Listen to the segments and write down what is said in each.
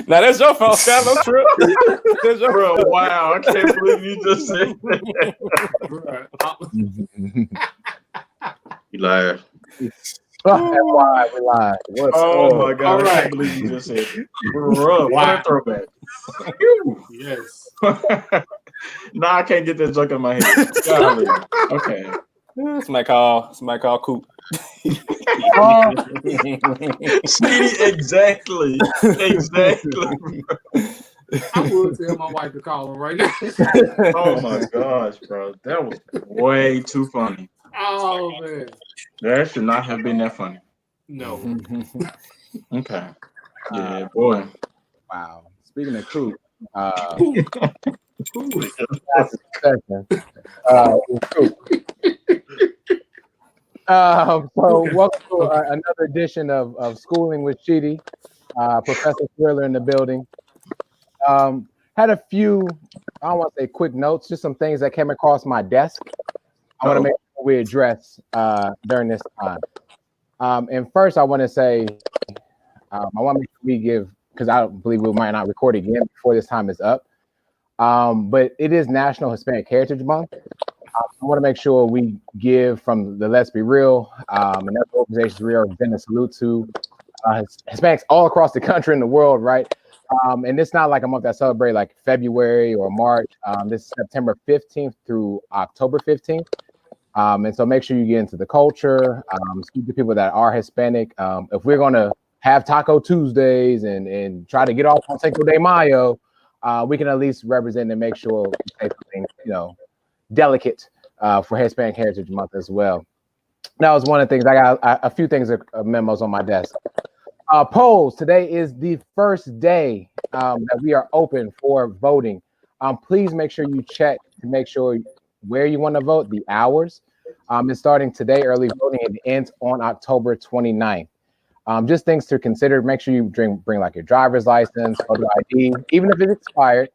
Now that's your fault, Scott. No trip. That's your Bro, fault. wow, I can't believe you just said that. You lied. Why we live? What's Oh up? my God, All I right. can't believe you just said it. Bro, what Wow. a throwback. Yes. Nah, I can't get that joke in my head. Golly. Okay. Somebody call Coop. Sheedy, exactly. I would tell my wife to call him right now. Oh my gosh, bro. That was way too funny. Oh man. That should not have been that funny. No. Okay. Yeah, boy. Wow. Speaking of Coop, Cool. so welcome to another edition of Schooling with Sheedy. Professor Thriller in the building. Had a few, I don't want to say quick notes, just some things that came across my desk. I want to make sure we address during this time. And first, I want to say, I want to make sure we give, because I believe we might not record again before this time is up. But it is National Hispanic Heritage Month. I want to make sure we give from the Let's Be Real and other organizations we are extending a salute to Hispanics all across the country and the world, right? And it's not like a month that celebrate like February or March. This is September 15th through October 15th. And so make sure you get into the culture, speak to people that are Hispanic. If we're going to have Taco Tuesdays and try to get off on Cinco de Mayo, we can at least represent and make sure we say something, delicate for Hispanic Heritage Month as well. That was one of the things. I got a few things, memos on my desk. Polls. Today is the first day that we are open for voting. Please make sure you check to make sure where you want to vote, the hours. It's starting today, early voting, and ends on October 29th. Just things to consider. Make sure you bring like your driver's license, photo ID, even if it's expired,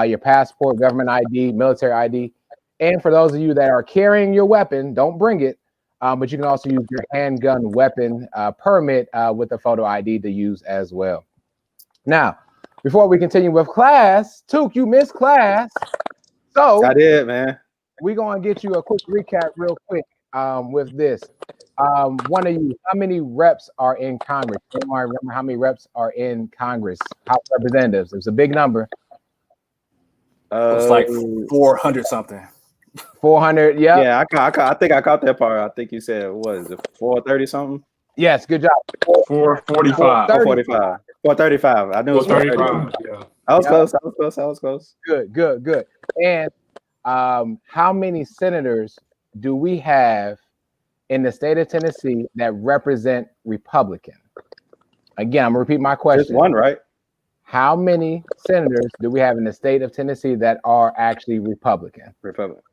your passport, government ID, military ID. And for those of you that are carrying your weapon, don't bring it. But you can also use your handgun weapon permit with a photo ID to use as well. Now, before we continue with class, Took, you missed class. So I did, man. We're going to get you a quick recap real quick with this. One of you, how many reps are in Congress? Anyone remember how many reps are in Congress? House Representatives. It's a big number. It's like 400 something. 400, yeah. I think I caught that part. I think you said, what is it, 430 something? Yes, good job. 445. 445. 435. I knew it was 435. Yeah. I was close. Good. And how many senators do we have in the state of Tennessee that represent Republican? Again, I'm gonna repeat my question. Just one, right? How many senators do we have in the state of Tennessee that are actually Republican? Republican.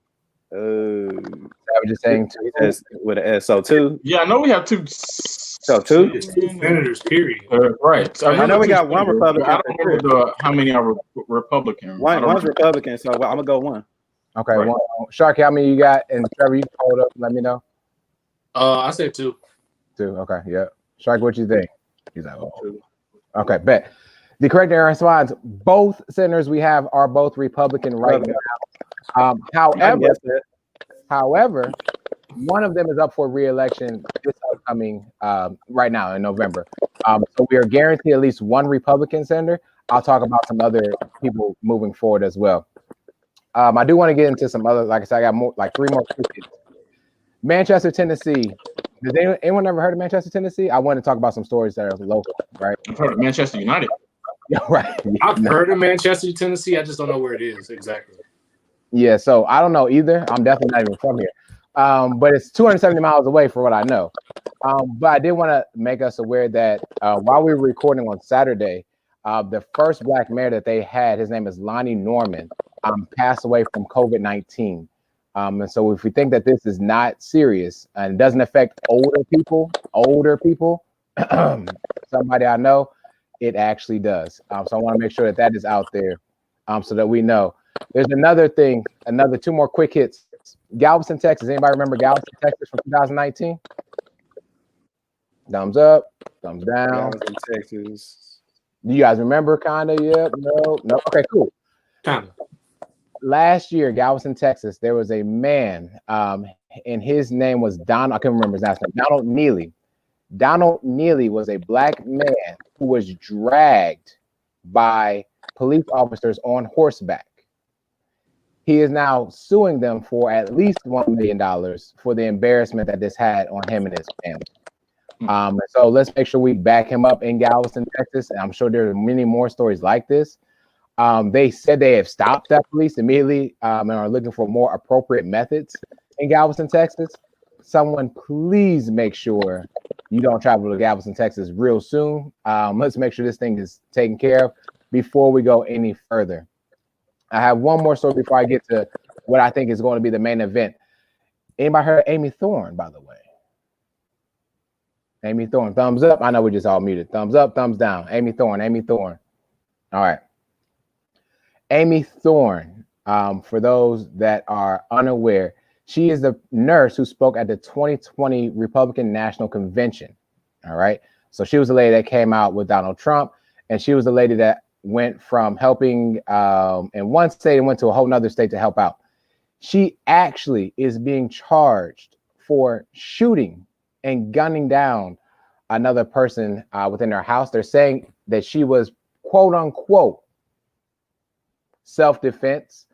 I was just saying two. With an S. So two. Yeah, I know we have two. So two senators, period. Right. I know we got one Republican. I don't remember how many are Republican. One's Republican, so I'm gonna go one. Okay, right. One. Sharky, how many you got? And Trevor, you can hold up and let me know. I said two. Two. Okay, yeah. Sharky, what you think? He's like, oh. Okay, bet. The correct response: both senators we have are both Republican right now. However, one of them is up for re-election this upcoming right now in November. So we are guaranteed at least one Republican senator. I'll talk about some other people moving forward as well. I do want to get into some other, like I said, I got three more questions. Manchester, Tennessee. Has anyone ever heard of Manchester, Tennessee? I want to talk about some stories that are local, right? I've heard of Manchester United. Yeah, right. I've heard of Manchester, Tennessee. I just don't know where it is exactly. Yeah, so I don't know either. I'm definitely not even from here. But it's 270 miles away for what I know. But I did want to make us aware that while we were recording on Saturday, the first Black mayor that they had, his name is Lonnie Norman, passed away from COVID-19. And so if we think that this is not serious and doesn't affect older people, somebody I know, it actually does. So I want to make sure that is out there so that we know. There's another thing, two more quick hits. Galveston, Texas. Anybody remember Galveston, Texas from 2019? Thumbs up. Thumbs down. Galveston, Texas. Do you guys remember? Kind of. Yep. No. Okay. Cool. Kind of. Last year, Galveston, Texas, there was a man, and his name was Don. I can't remember his last name. Donald Neely. Donald Neely was a black man who was dragged by police officers on horseback. He is now suing them for at least $1 million for the embarrassment that this had on him and his family. So let's make sure we back him up in Galveston, Texas. And I'm sure there are many more stories like this. They said they have stopped that police immediately and are looking for more appropriate methods in Galveston, Texas. Someone please make sure you don't travel to Galveston, Texas real soon. Let's make sure this thing is taken care of before we go any further. I have one more story before I get to what I think is going to be the main event. Anybody heard of Amy Thorne, by the way? Amy Thorne, thumbs up. I know we just all muted. Thumbs up, thumbs down. Amy Thorne, Amy Thorne. All right. Amy Thorne, for those that are unaware, she is the nurse who spoke at the 2020 Republican National Convention. All right. So she was the lady that came out with Donald Trump, and she was the lady that went from helping in one state and went to a whole nother state to help out. She actually is being charged for shooting and gunning down another person within her house. They're saying that she was, quote unquote, self-defense.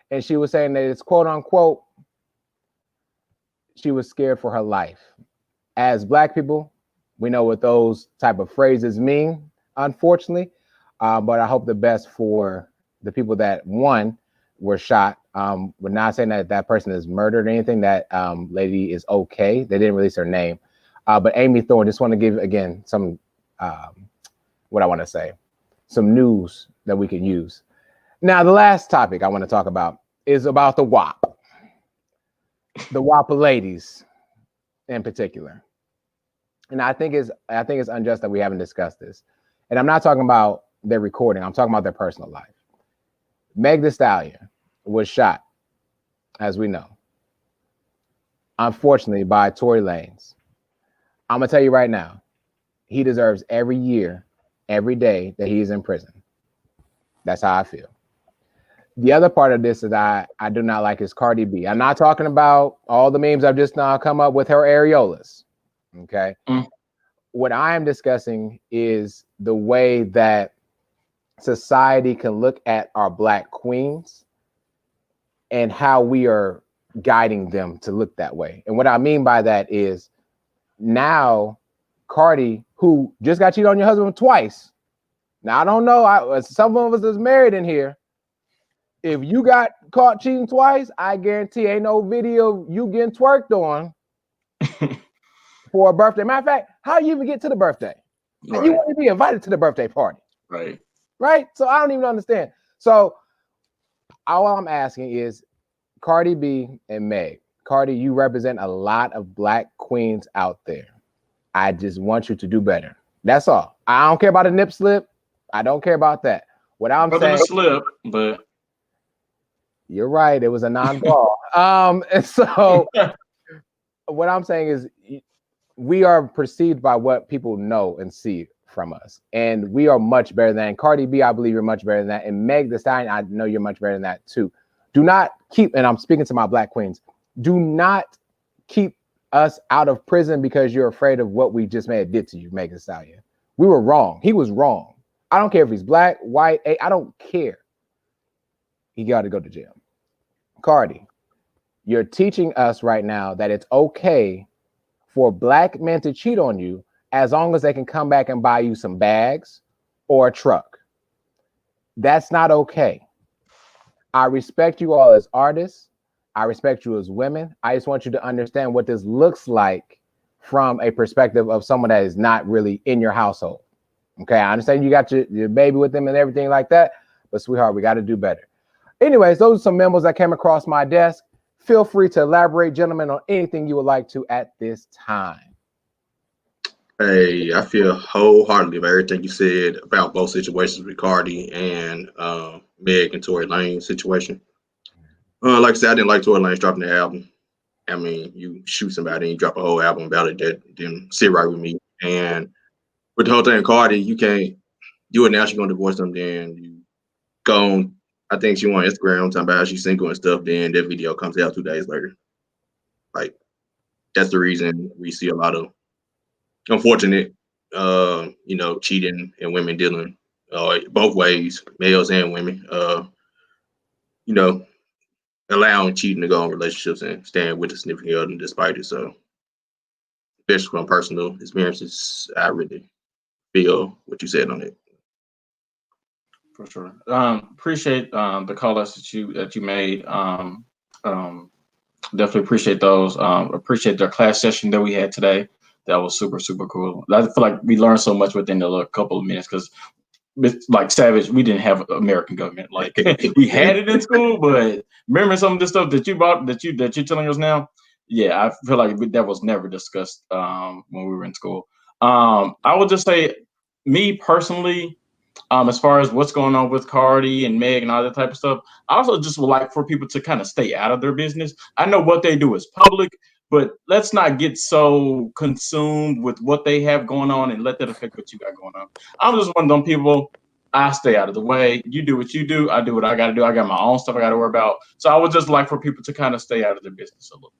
And she was saying that it's, quote unquote, she was scared for her life. As Black people, we know what those type of phrases mean, unfortunately. But I hope the best for the people that, one, were shot. We're not saying that that person is murdered or anything. That lady is okay. They didn't release her name. But Amy Thorne, just want to give, again, some, what I want to say, some news that we can use. Now, the last topic I want to talk about is about the WAP. The WAP ladies in particular. And I think it's unjust that we haven't discussed this. And I'm not talking about their recording. I'm talking about their personal life. Meg Thee Stallion was shot, as we know, unfortunately, by Tory Lanez. I'm going to tell you right now, he deserves every year, every day that he is in prison. That's how I feel. The other part of this is I do not like is Cardi B. I'm not talking about all the memes I've just now come up with her areolas. Okay. What I am discussing is the way that society can look at our Black queens and how we are guiding them to look that way. And what I mean by that is now Cardi, who just got cheated on your husband twice. Now, I don't know. Some of us is married in here. If you got caught cheating twice, I guarantee ain't no video you getting twerked on for a birthday. Matter of fact, how you even get to the birthday? Right. You want to be invited to the birthday party. Right? So I don't even understand. So all I'm asking is Cardi B and Meg. Cardi, you represent a lot of Black queens out there. I just want you to do better. That's all. I don't care about a nip slip. I don't care about that. What I'm saying, a slip, but you're right. It was a non-ball. And so what I'm saying is we are perceived by what people know and see from us. And we are much better than Cardi B. I believe you're much better than that. And Meg Thee Stallion, I know you're much better than that too. Do not keep, and I'm speaking to my Black queens, do not keep us out of prison because you're afraid of what we just may have did to you, Meg Thee Stallion. We were wrong. He was wrong. I don't care if he's Black, white, I don't care. He got to go to jail. Cardi, you're teaching us right now that it's okay for Black men to cheat on you as long as they can come back and buy you some bags or a truck. That's not okay. I respect you all as artists. I respect you as women. I just want you to understand what this looks like from a perspective of someone that is not really in your household. Okay, I understand you got your baby with them and everything like that, but sweetheart, we got to do better. Anyways, those are some memos that came across my desk. Feel free to elaborate, gentlemen, on anything you would like to at this time. Hey, I feel wholeheartedly about everything you said about both situations with Cardi and Meg and Tory Lanez situation. Like I said, I didn't like Tory Lanez dropping the album. I mean, you shoot somebody and you drop a whole album about it, that didn't sit right with me. And with the whole thing, Cardi, you announce you're gonna divorce them, then you go on. I think she went on Instagram talking about how she's single and stuff. Then that video comes out 2 days later. Like that's the reason we see a lot of unfortunate, cheating and women dealing both ways, males and women. Allowing cheating to go in relationships and staying with a significant other despite it. So, especially from personal experiences, I really feel what you said on it. For sure. Appreciate the call-outs that you made. Definitely appreciate those. Appreciate the class session that we had today. That was super, super cool. I feel like we learned so much within a couple of minutes because, like Savage, we didn't have American government. Like we had it in school, but remember some of the stuff that you bought that you're telling us now. Yeah, I feel like that was never discussed when we were in school. I would just say, me personally, as far as what's going on with Cardi and Meg and all that type of stuff, I also just would like for people to kind of stay out of their business. I know what they do is public, but let's not get so consumed with what they have going on and let that affect what you got going on. I'm just one of them people. I stay out of the way. You do what you do. I do what I got to do. I got my own stuff I got to worry about. So I would just like for people to kind of stay out of their business a little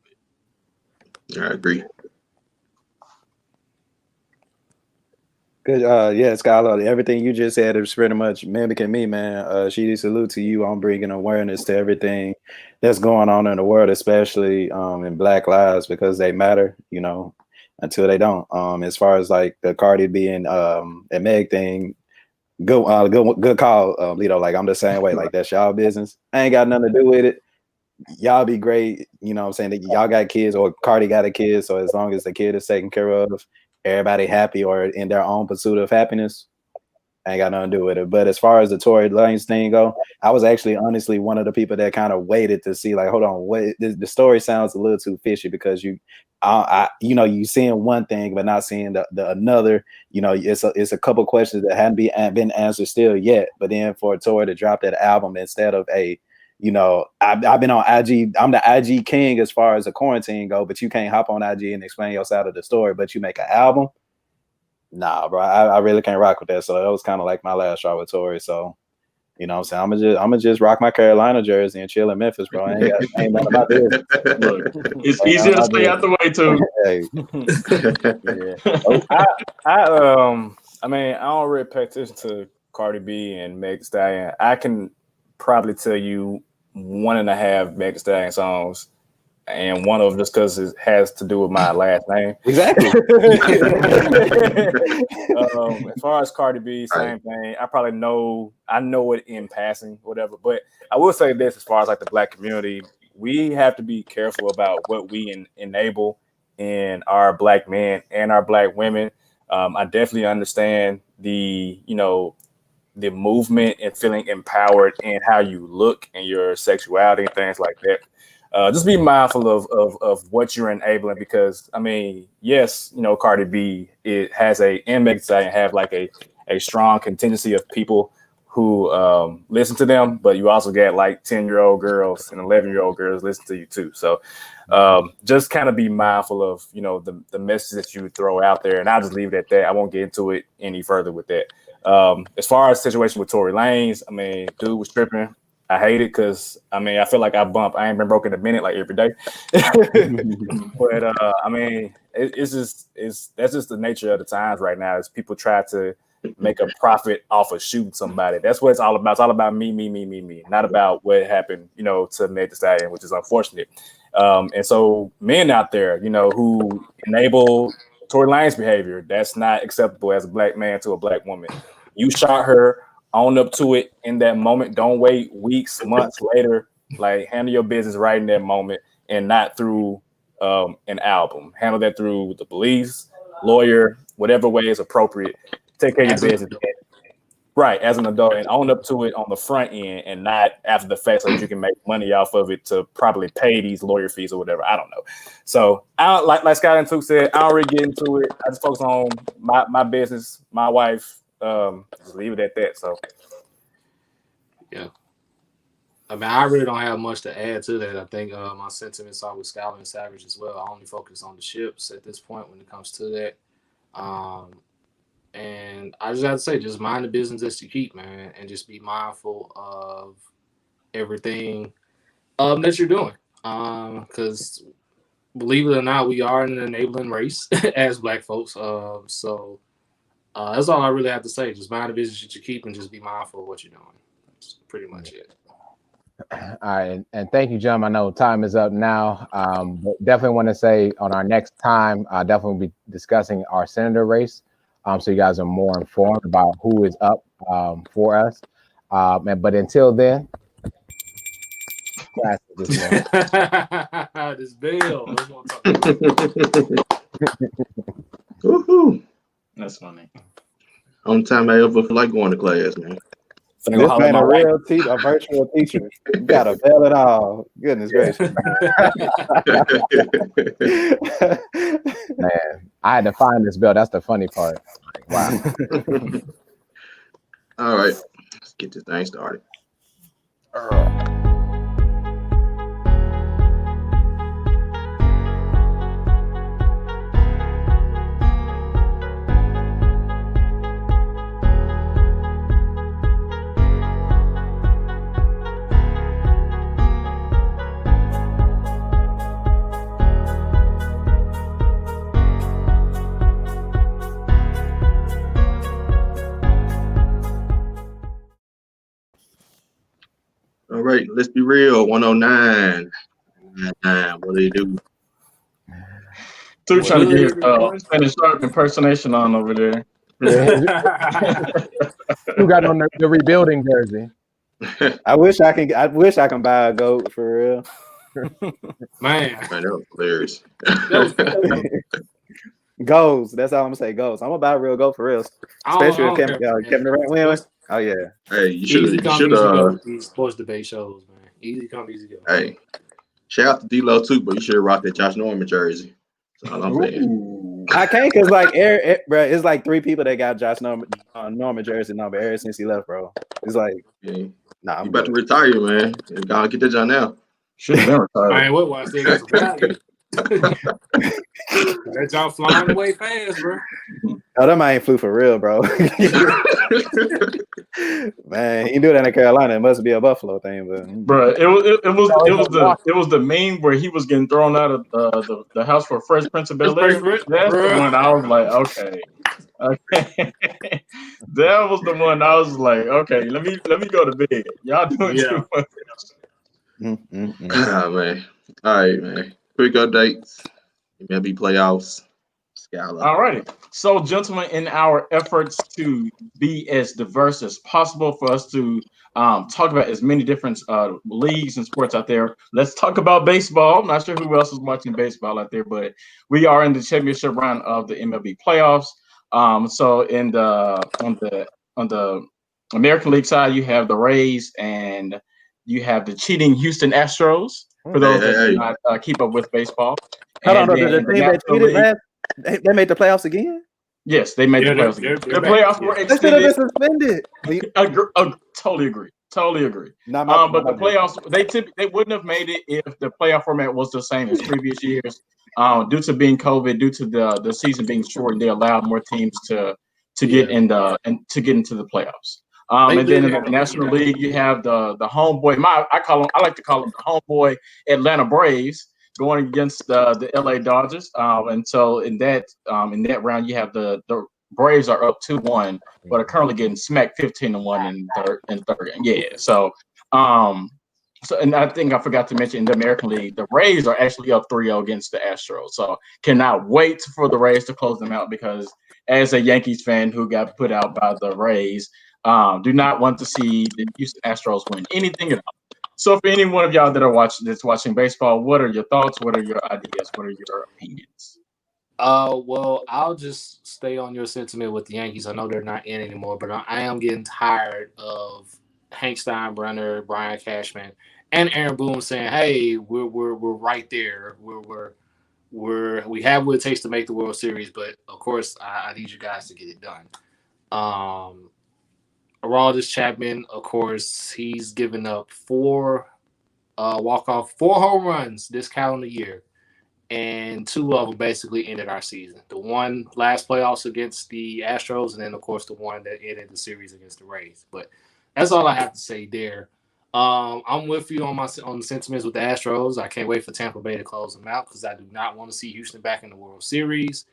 bit. I agree. Good. Yeah, Skylar, everything you just said is pretty much mimicking me, man. Sheedy, salute to you on bringing awareness to everything that's going on in the world, especially in Black lives, because they matter, until they don't. As far as like the Cardi B and Meg thing, good call, Lito. Like I'm the same way. Like that's y'all business. I ain't got nothing to do with it. Y'all be great. You know what I'm saying? That y'all got kids or Cardi got a kid. So as long as the kid is taken care of, everybody happy or in their own pursuit of happiness, I ain't got nothing to do with it. But as far as the Tory Lanez thing go, I was actually honestly one of the people that kind of waited to see, like, hold on, what the story sounds a little too fishy because you seeing one thing but not seeing the another. It's a couple questions that hadn't been answered still yet. But then for Tory to drop that album instead of I've been on IG. I'm the IG king as far as the quarantine go, but you can't hop on IG and explain your side of the story, but you make an album. Nah, bro, I really can't rock with that. So that was kind of like my last straw with Tory. So, you know what I'm saying? I'm gonna just rock my Carolina jersey and chill in Memphis, bro. I ain't nothing about this. Look, it's easier to stay out the way too. I mean, I don't really pay attention to Cardi B and Meg Thee Stallion. I can probably tell you 1.5 Meg Thee Stallion songs, and one of them just because it has to do with my last name. Exactly. As far as Cardi B, same thing. I know it in passing, whatever. But I will say this: as far as like the Black community, we have to be careful about what we enable in our Black men and our Black women. I definitely understand the movement and feeling empowered in how you look and your sexuality and things like that. Just be mindful of what you're enabling, because I mean, yes, Cardi B and Meg Thee Stallion have like a strong contingency of people who listen to them, but you also get like 10-year-old girls and 11-year-old girls listen to you too. So just kind of be mindful of the message that you throw out there, and I'll just leave it at that. I won't get into it any further with that. As far as the situation with Tory Lanez, I mean, dude was tripping. I hate it because I feel like I ain't been broke in a minute like every day. But I mean, that's just the nature of the times right now. Is people try to make a profit off of shooting somebody. That's what it's all about. It's all about me, not about what happened, to Meg Thee Stallion, which is unfortunate. And so men out there, who enable Tory Lanez behavior, that's not acceptable as a Black man to a Black woman. You shot her, own up to it in that moment. Don't wait weeks, months later. Like, handle your business right in that moment, and not through an album. Handle that through the police, lawyer, whatever way is appropriate. Take care of your business. Right, as an adult, and own up to it on the front end and not after the fact, so that you can make money off of it to probably pay these lawyer fees or whatever. I don't know. So I don't like Scott and Took said, I don't really get into it. I just focus on my business, my wife. Just leave it at that. So yeah. I mean, I really don't have much to add to that. I think my sentiments are with Skylar and Savage as well. I only focus on the ships at this point when it comes to that. And And I just have to say, just mind the business that you keep, man, and just be mindful of everything that you're doing. Because believe it or not, we are in an enabling race as Black folks. So that's all I really have to say. Just mind the business that you keep and just be mindful of what you're doing. That's pretty much it. All right, and thank you, Jim. I know time is up now, but definitely want to say on our next time, definitely be discussing our senator race, so you guys are more informed about who is up for us. But until then, This bill. Woohoo! That's funny. Only time I ever feel like going to class, man. Finna go This holler at ain't my a wife. real teacher, a virtual teacher. You gotta bail it all. Goodness gracious. Man, I had to find this bill. That's the funny part. Wow. All right, let's get this thing started. All right, let's be real. 109. What do you do? Dude trying to get his Spanish Sharp impersonation on over there. Who got on the rebuilding jersey? I wish I can buy a goat for real. Man, Man, that was hilarious. Goals. That's all I'm gonna say. Goals. I'm gonna buy a real goat for real. Especially if Kevin Durant wins. Oh yeah. Hey, you easy should come, easy go with these sports debate shows, man. Easy come, easy go. Hey, shout out to D-Lo too, but you should have rocked that Josh Norman jersey. That's all I'm saying. I can't because like bro, it's like 3 people that got Josh Norman jersey number ever since he left, bro. It's like nah, I'm you about to retire, man. You gotta get that John now. Should have been retired. I ain't what I still got some value. That y'all flying away fast, bro. Oh, that man ain't flew for real, bro. Man, he do that in Carolina. It must be a Buffalo thing, but Bro, it was the meme where he was getting thrown out of the house for Fresh Prince of Bel-Air. That's the one I was like, okay. That was the one I was like, okay, let me go to bed. Y'all doing too much. Ah, man. All right, man. Quick updates. MLB playoffs. Scala. All righty. So, gentlemen, in our efforts to be as diverse as possible for us to talk about as many different leagues and sports out there, let's talk about baseball. I'm not sure who else is watching baseball out there, but we are in the championship round of the MLB playoffs. So, on the American League side, you have the Rays and you have the cheating Houston Astros. For those that do not keep up with baseball. Hold on, the team that cheated, man, they made the playoffs again? Yes, they made the playoffs again. The playoffs were extended. They should have been suspended. Totally agree. But the playoffs, they wouldn't have made it if the playoff format was the same as previous years. Due to being COVID, due to the season being shortened, they allowed more teams to get into the playoffs. And then in the National League, you have the homeboy. I like to call them the homeboy Atlanta Braves going against the LA Dodgers. And so in that round, you have the Braves are up 2-1, but are currently getting smacked 15-1 in third. Yeah. So and I think I forgot to mention in the American League, the Rays are actually up 3-0 against the Astros. So cannot wait for the Rays to close them out because as a Yankees fan who got put out by the Rays, do not want to see the Houston Astros win anything at all. So for any one of y'all that are watching baseball, what are your thoughts? What are your ideas? What are your opinions? Well, I'll just stay on your sentiment with the Yankees. I know they're not in anymore, but I am getting tired of Hank Steinbrenner, Brian Cashman, and Aaron Boone saying, "Hey, we're right there. We have what it takes to make the World Series, but of course, I need you guys to get it done." Aroldis Chapman, of course, he's given up 4 home runs this calendar year, and 2 of them basically ended our season. The one last playoffs against the Astros, and then of course the one that ended the series against the Rays. But that's all I have to say there. I'm with you on the sentiments with the Astros. I can't wait for Tampa Bay to close them out because I do not want to see Houston back in the World Series.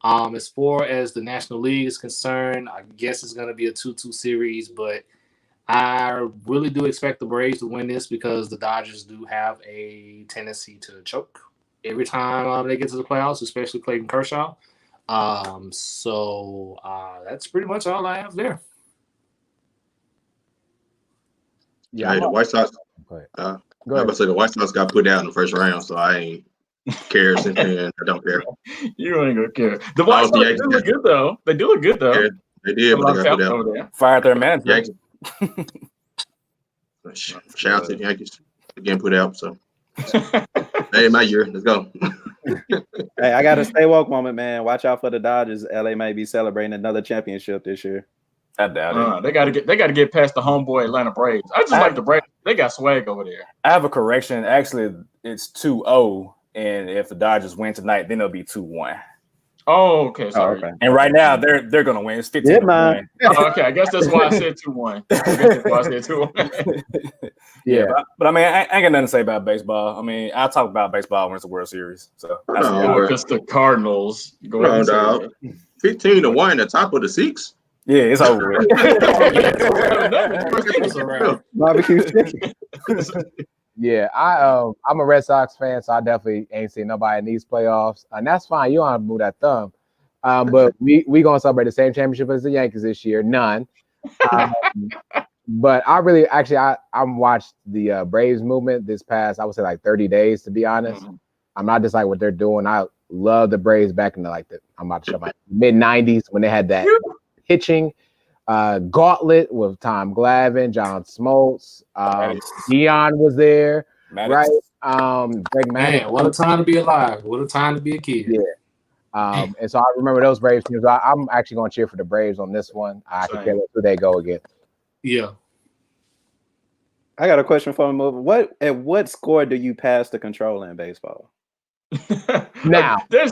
As far as the National League is concerned, I guess it's going to be a 2-2 series, but I really do expect the Braves to win this because the Dodgers do have a tendency to choke every time they get to the playoffs, especially Clayton Kershaw. So that's pretty much all I have there. Yeah, hey, the White Sox. Go ahead. I was about to say the White Sox got put out in the first round, so I ain't care since then. I don't care. You ain't gonna care. The White Sox do look good though. They do look good though. Yeah, they did, but they got put out. Fired their manager. Shout out to the Yankees again, put out. So, hey, my year. Let's go. Hey, I got a stay woke moment, man. Watch out for the Dodgers. LA may be celebrating another championship this year. I doubt it. They gotta get past the homeboy Atlanta Braves. I just like the Braves. They got swag over there. I have a correction. Actually, it's 2-0, and if the Dodgers win tonight, then it'll be 2-1. Oh, okay. Sorry. Okay. And right now they're gonna win. It's 15-1. Okay, I guess that's why I said 2-1. Yeah, but I mean, I ain't got nothing to say about baseball. I mean, I'll talk about baseball when it's a World Series. So because the Cardinals go ahead dog. 15-1, the top of the six. Yeah, it's over with. Barbecue chicken. Yeah, I'm a Red Sox fan, so I definitely ain't seen nobody in these playoffs, and that's fine. You don't have to move that thumb. But we gonna celebrate the same championship as the Yankees this year. None. But I really, actually, I watched the Braves movement this past, I would say like 30 days, to be honest. Mm-hmm. I'm not just like what they're doing. I love the Braves back in the I'm about to show my mid-90s when they had that pitching gauntlet with Tom Glavine, John Smoltz, Dion was there, right? Greg Man, what a time to be alive! What a time to be a kid. Yeah. And so I remember those Braves teams. I'm actually going to cheer for the Braves on this one. I can care who they go against. Yeah. I got a question for him. At what score do you pass the control in baseball? Now. This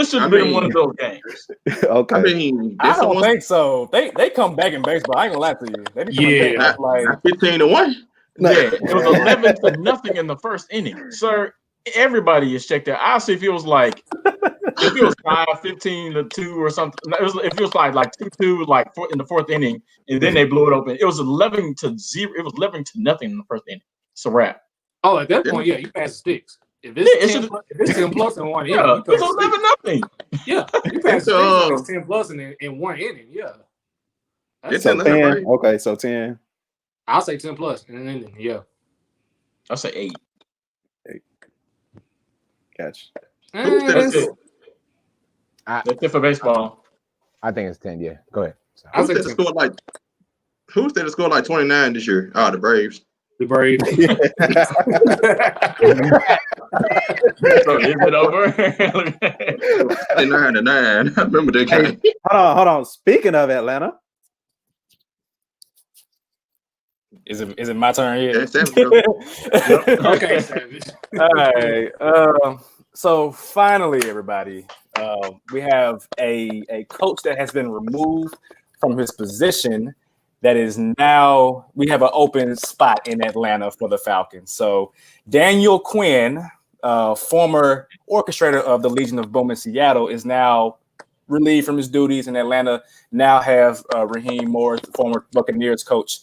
should have been one of those games. Okay. I mean, I don't think so. They come back in baseball. I ain't gonna lie to you. They be coming back like 15-1. Yeah, it was 11-0 in the first inning, sir. Everybody is checked out. Honestly, if it was 15-2 or something, if it was like 2-2 in the fourth inning, and then they blew it open. It was 11-0. It was 11-0 in the first inning. It's a wrap. Oh, at that point, yeah, you pass the sticks. If it's 10 plus in one inning, it's 11-0. Yeah, you pass the sticks. It's 10 plus in one inning. Yeah. It's so 10. Okay, so 10. I'll say 10 plus in an inning. Yeah. I'll say 8. Gotcha. That's it for baseball. I think it's 10. Yeah, go ahead. Who's there to score like 29 this year? Oh, the Braves. The Braves. So is it over? 9-9. I remember that game. Hold on. Speaking of Atlanta. Is it my turn here? Yeah, okay, Savage. All right. So finally, everybody, we have a coach that has been removed from his position. That is now we have an open spot in Atlanta for the Falcons. So Daniel Quinn, former orchestrator of the Legion of Boom in Seattle, is now relieved from his duties, and Atlanta now have Raheem Morris, the former Buccaneers coach,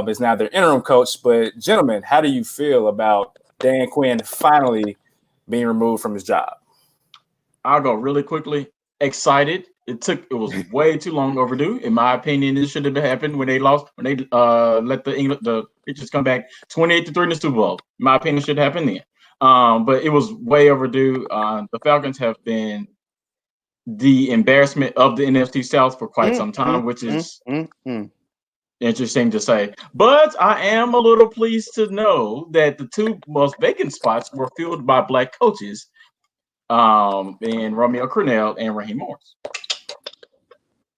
is now their interim coach. But gentlemen, how do you feel about Dan Quinn finally being removed from his job? I'll go really quickly. Excited. It was way too long overdue. In my opinion, it should have happened when they let the Patriots come back 28-3 in the Super Bowl. In my opinion, it should happen then. But it was way overdue. The Falcons have been the embarrassment of the NFC South for quite some time, which is interesting to say. But I am a little pleased to know that the two most vacant spots were filled by Black coaches, in Romeo Crennel and Raheem Morris.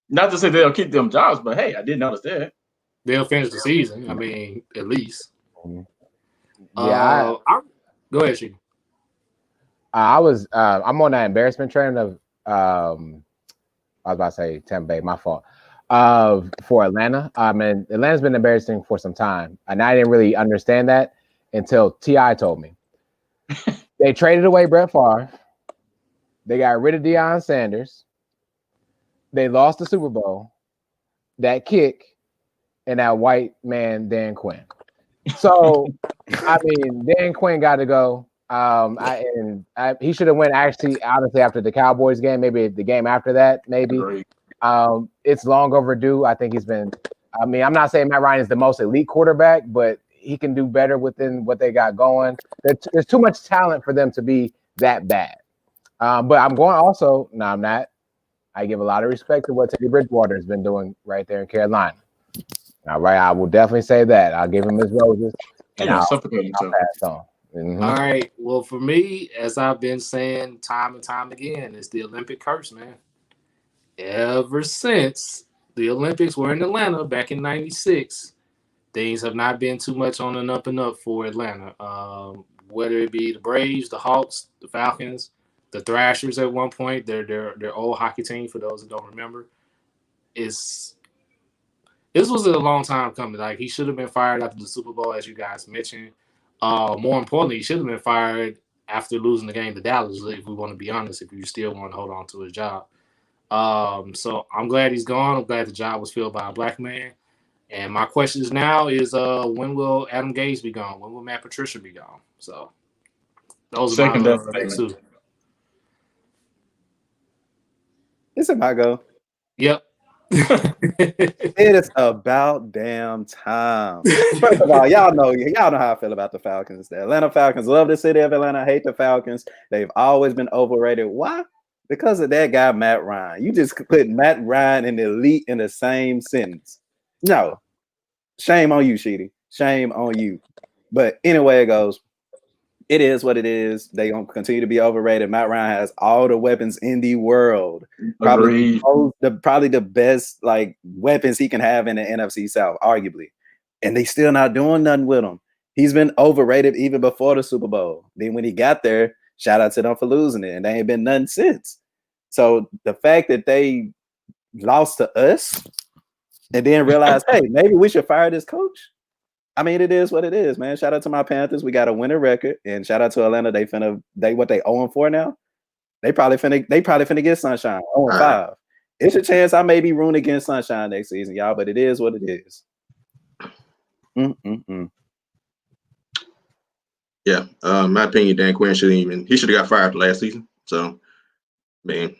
Not to say they'll keep them jobs, but hey, I did notice that. They'll finish the season. I mean, at least. Yeah. Go ahead, Sheedy. I'm on that embarrassment train of I was about to say Tampa Bay, my fault. For Atlanta. And Atlanta's been embarrassing for some time. And I didn't really understand that until T.I. told me. They traded away Brett Favre. They got rid of Deion Sanders. They lost the Super Bowl. That kick and that white man, Dan Quinn. So, I mean, Dan Quinn got to go. He should have went actually, honestly, after the Cowboys game, maybe the game after that, maybe. Agreed. It's long overdue. I think he's been. I mean, I'm not saying Matt Ryan is the most elite quarterback, but he can do better within what they got going. There's too much talent for them to be that bad. But I'm going also. No, I'm not. I give a lot of respect to what Teddy Bridgewater has been doing right there in Carolina. All right, I will definitely say that. I'll give him his roses. And I'll pass on. Mm-hmm. All right. Well, for me, as I've been saying time and time again, it's the Olympic curse, man. Ever since the Olympics were in Atlanta back in '96, things have not been too much on an up and up for Atlanta. Whether it be the Braves, the Hawks, the Falcons, the Thrashers at one point, their old hockey team, for those that don't remember, this was a long time coming. Like, he should have been fired after the Super Bowl, as you guys mentioned. More importantly, he should have been fired after losing the game to Dallas, if we want to be honest, if you still want to hold on to his job. So I'm glad he's gone. I'm glad the job was filled by a black man. And my question now is, when will Adam Gase be gone? When will Matt Patricia be gone? So those are my next two. It's a my go. Yep. It is about damn time. First of all, y'all know how I feel about the Falcons. The Atlanta Falcons love the city of Atlanta. I hate the Falcons. They've always been overrated. Why? Because of that guy, Matt Ryan. You just put Matt Ryan and the elite in the same sentence. No. Shame on you, Sheedy. Shame on you. But anyway, it goes. It is what it is. They're going to continue to be overrated. Matt Ryan has all the weapons in the world. Probably the best like weapons he can have in the NFC South, arguably. And they still not doing nothing with him. He's been overrated even before the Super Bowl. Then when he got there, shout out to them for losing it. And they ain't been nothing since. So the fact that they lost to us and then realized, hey, maybe we should fire this coach. I mean, it is what it is, man. Shout out to my Panthers. We got a winning record. And shout out to Atlanta. They 0-4 now. They probably finna get Sunshine 0-5. It's a chance I may be rooting against Sunshine next season, y'all, but it is what it is. Yeah, my opinion, Dan Quinn should have got fired last season. So, man,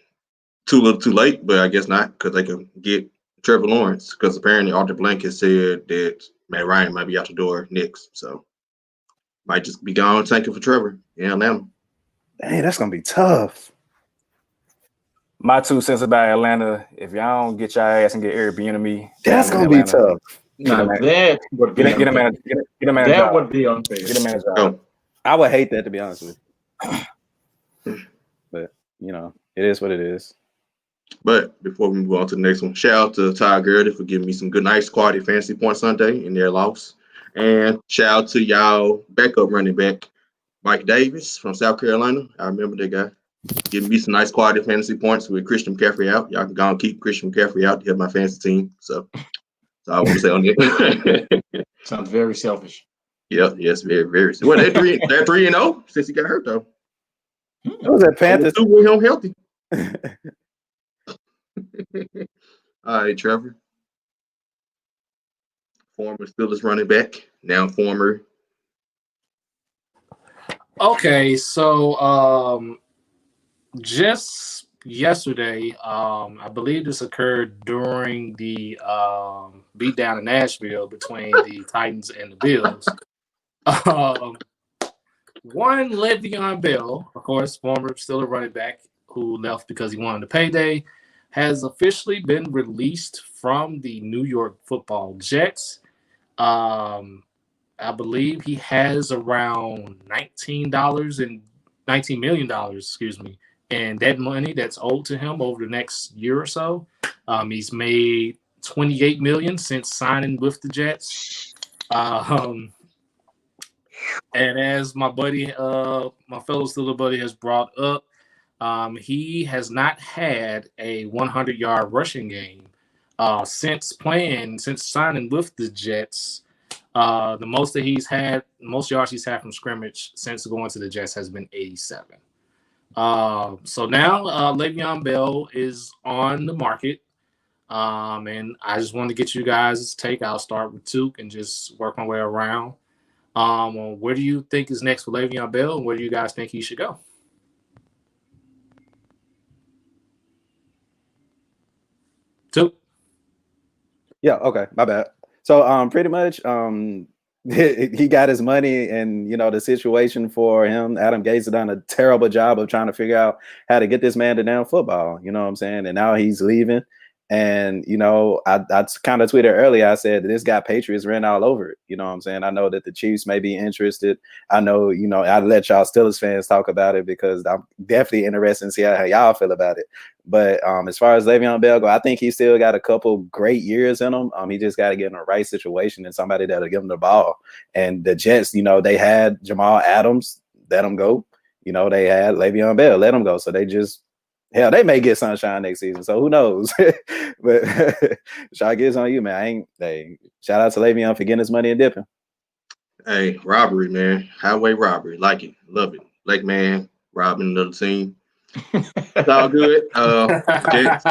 too little, too late, but I guess not, because they can get Trevor Lawrence. Because apparently Arthur Blank has said that Matt Ryan might be out the door next, so might just be gone tanking for Trevor in Atlanta. Dang, that's gonna be tough. My 2 cents about Atlanta: if y'all don't get your ass and get Eric Bieniemy, that's gonna be tough. No, that would be get him a that would be unfair. Get him a job. I would hate that, to be honest with you. But it is what it is. But before we move on to the next one, shout out to Ty Gurley for giving me some good, nice quality fantasy points Sunday in their loss. And shout out to y'all backup running back, Mike Davis from South Carolina. I remember that guy. Giving me some nice quality fantasy points with Christian McCaffrey out. Y'all can go and keep Christian McCaffrey out to help my fantasy team. So I want to say on that. Sounds very selfish. Yeah, yes, very, very. Well, they're 3-0 since he got hurt, though. It was at Panthers. With him healthy. All right, Trevor. Former Steelers running back, now former. Okay, so just yesterday, I believe this occurred during the beatdown in Nashville between the Titans and the Bills. One Le'Veon Bell, of course, former Steelers running back who left because he wanted a payday, has officially been released from the New York Football Jets. I believe he has around $19 million, and that money that's owed to him over the next year or so. He's made $28 million since signing with the Jets. And as my buddy, my fellow Steeler buddy has brought up, he has not had a 100-yard rushing game since signing with the Jets. The most yards he's had from scrimmage since going to the Jets has been 87. So now Le'Veon Bell is on the market. And I just want to get you guys' take. I'll start with Tuke and just work my way around. Where do you think is next for Le'Veon Bell, and where do you guys think he should go? Tuke? Yeah, okay, my bad. So pretty much he got his money, and the situation for him, Adam Gase has done a terrible job of trying to figure out how to get this man to down football. You know what I'm saying? And now he's leaving. And I kind of tweeted earlier, I said this guy Patriots ran all over it. You know what I'm saying? I know that the Chiefs may be interested. I know, I'd let y'all Steelers fans talk about it because I'm definitely interested in see how y'all feel about it. But as far as Le'Veon Bell go, I think he still got a couple great years in him. He just got to get in the right situation and somebody that'll give him the ball. And the Jets, they had Jamal Adams, let him go. They had Le'Veon Bell, let him go. So hell, they may get sunshine next season, so who knows? But Shaw gets on you, man. Shout out to Le'Veon for getting his money and dipping. Hey, robbery, man. Highway robbery. Like it. Love it. Lake man, robbing another team. It's all good. Yes.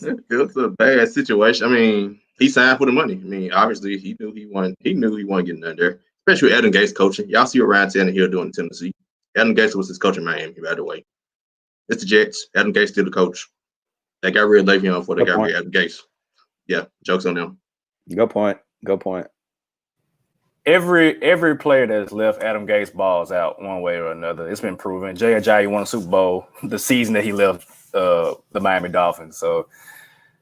It's a bad situation. I mean, he signed for the money. I mean, obviously he knew he wasn't getting nothing there. Especially with Adam Gase coaching. Y'all see what Ryan Tannehill doing in Tennessee. Adam Gase was his coach in Miami, by the way. It's the Jets. Adam Gase still the coach. They got rid of Le'Veon before they got rid of Adam Gase. Yeah, jokes on them. Good point. Every player that's left Adam Gase balls out one way or another. It's been proven. Jay Ajayi won a Super Bowl the season that he left the Miami Dolphins. So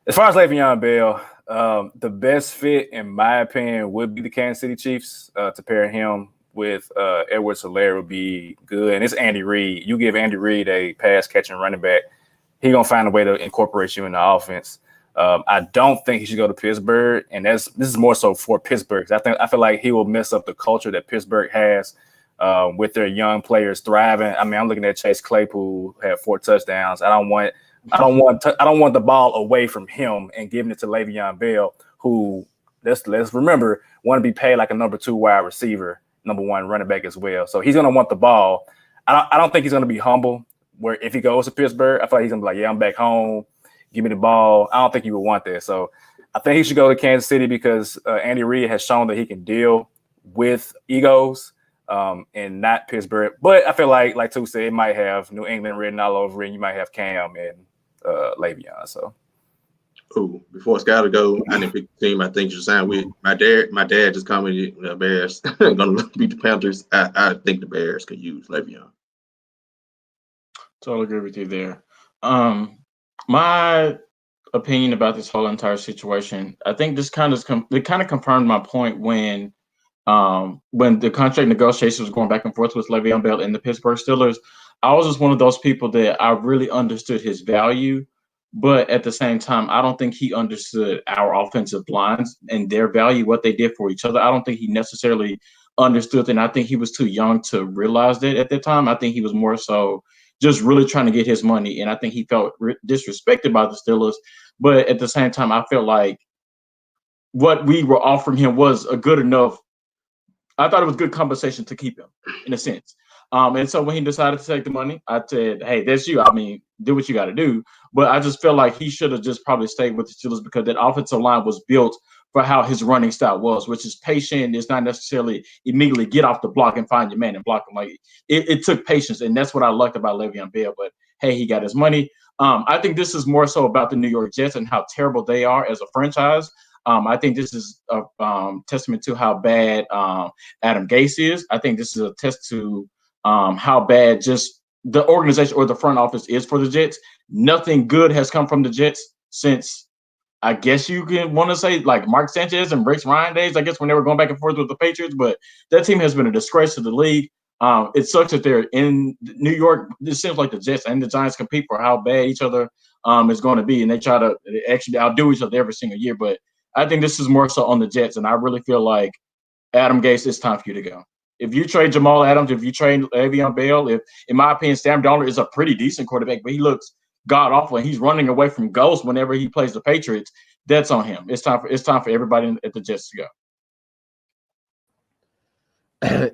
as far as Le'Veon Bell, the best fit, in my opinion, would be the Kansas City Chiefs. To pair him with Edwards-Helaire would be good. And it's Andy Reid. You give Andy Reid a pass-catching running back, he's going to find a way to incorporate you in the offense. I don't think he should go to Pittsburgh, and this is more so for Pittsburgh. I feel like he will mess up the culture that Pittsburgh has with their young players thriving. I mean, I'm looking at Chase Claypool, who had 4 touchdowns. I don't want the ball away from him and giving it to Le'Veon Bell, who let's remember want to be paid like a number 2 wide receiver, number 1 running back as well. So he's going to want the ball. I don't think he's going to be humble. Where if he goes to Pittsburgh, I feel like he's going to be like, yeah, I'm back home. Give me the ball. I don't think he would want that. So I think he should go to Kansas City because Andy Reid has shown that he can deal with egos and not Pittsburgh. But I feel like Tu said, it might have New England written all over it. And you might have Cam and Le'Veon. So. Ooh, before Skyler go, I didn't pick the team I think you should sign with. My dad just commented the Bears going to beat the Panthers. I think the Bears could use Le'Veon. Totally agree with you there. My opinion about this whole entire situation, I think this kind of confirmed my point when the contract negotiations was going back and forth with Le'Veon Bell and the Pittsburgh Steelers. I was just one of those people that I really understood his value, but at the same time, I don't think he understood our offensive lines and their value, what they did for each other. I don't think he necessarily understood, and I think he was too young to realize that at the time. I think he was more so just really trying to get his money, and I think he felt disrespected by the Steelers. But at the same time, I felt like what we were offering him was a good enough. I thought it was good compensation to keep him, in a sense. And so when he decided to take the money, I said, hey, that's you. I mean, do what you got to do. But I just felt like he should have just probably stayed with the Steelers because that offensive line was built for how his running style was, which is patient. It's not necessarily immediately get off the block and find your man and block him. Like it took patience, and that's what I liked about Le'Veon Bell. But hey, he got his money. I think this is more so about the New York Jets and how terrible they are as a franchise. I think this is a testament to how bad Adam Gase is. I think this is a test to how bad just the organization or the front office is for the Jets. Nothing good has come from the Jets since, I guess you can want to say, like Mark Sanchez and Rex Ryan days, I guess, when they were going back and forth with the Patriots. But that team has been a disgrace to the league. It sucks that they're in New York. It seems like the Jets and the Giants compete for how bad each other is going to be, and they try to actually outdo each other every single year. But I think this is more so on the Jets, and I really feel like Adam Gase, it's time for you to go. If you trade Jamal Adams, if you trade Le'Veon Bell, if, in my opinion, Sam Darnold is a pretty decent quarterback, but he looks god awful and he's running away from ghosts whenever he plays the Patriots, that's on him. It's time for everybody at the Jets to go.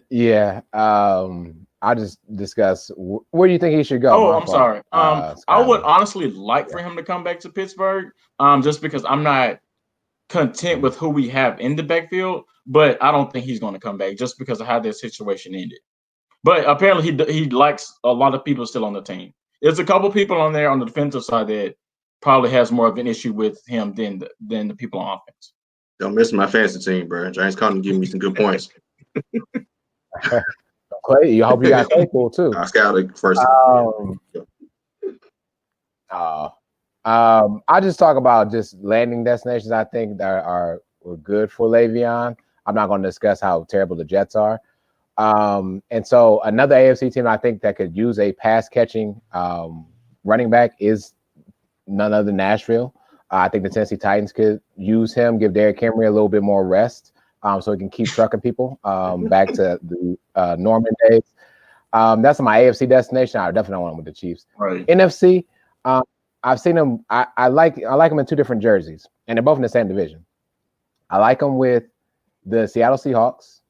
Yeah. I'll just discuss where do you think he should go? Oh, I'm sorry. I would honestly like for him to come back to Pittsburgh, just because I'm not content with who we have in the backfield, but I don't think he's going to come back just because of how this situation ended. But apparently he likes a lot of people still on the team. There's a couple people on there on the defensive side that probably has more of an issue with him than the people on offense. Don't miss my fantasy team, bro. James Conner giving me some good points. Clay, you hope you got Claypool too. I scouted first. I just talk about just landing destinations I think that are good for Le'Veon. I'm not going to discuss how terrible the Jets are. And so another AFC team I think that could use a pass catching running back is none other than Nashville. I think the Tennessee Titans could use him, give Derrick Henry a little bit more rest so he can keep trucking people back to the Norman days. That's my AFC destination. I definitely want him with the Chiefs. Right. NFC, I've seen him. I like him in two different jerseys, and they're both in the same division. I like him with the Seattle Seahawks,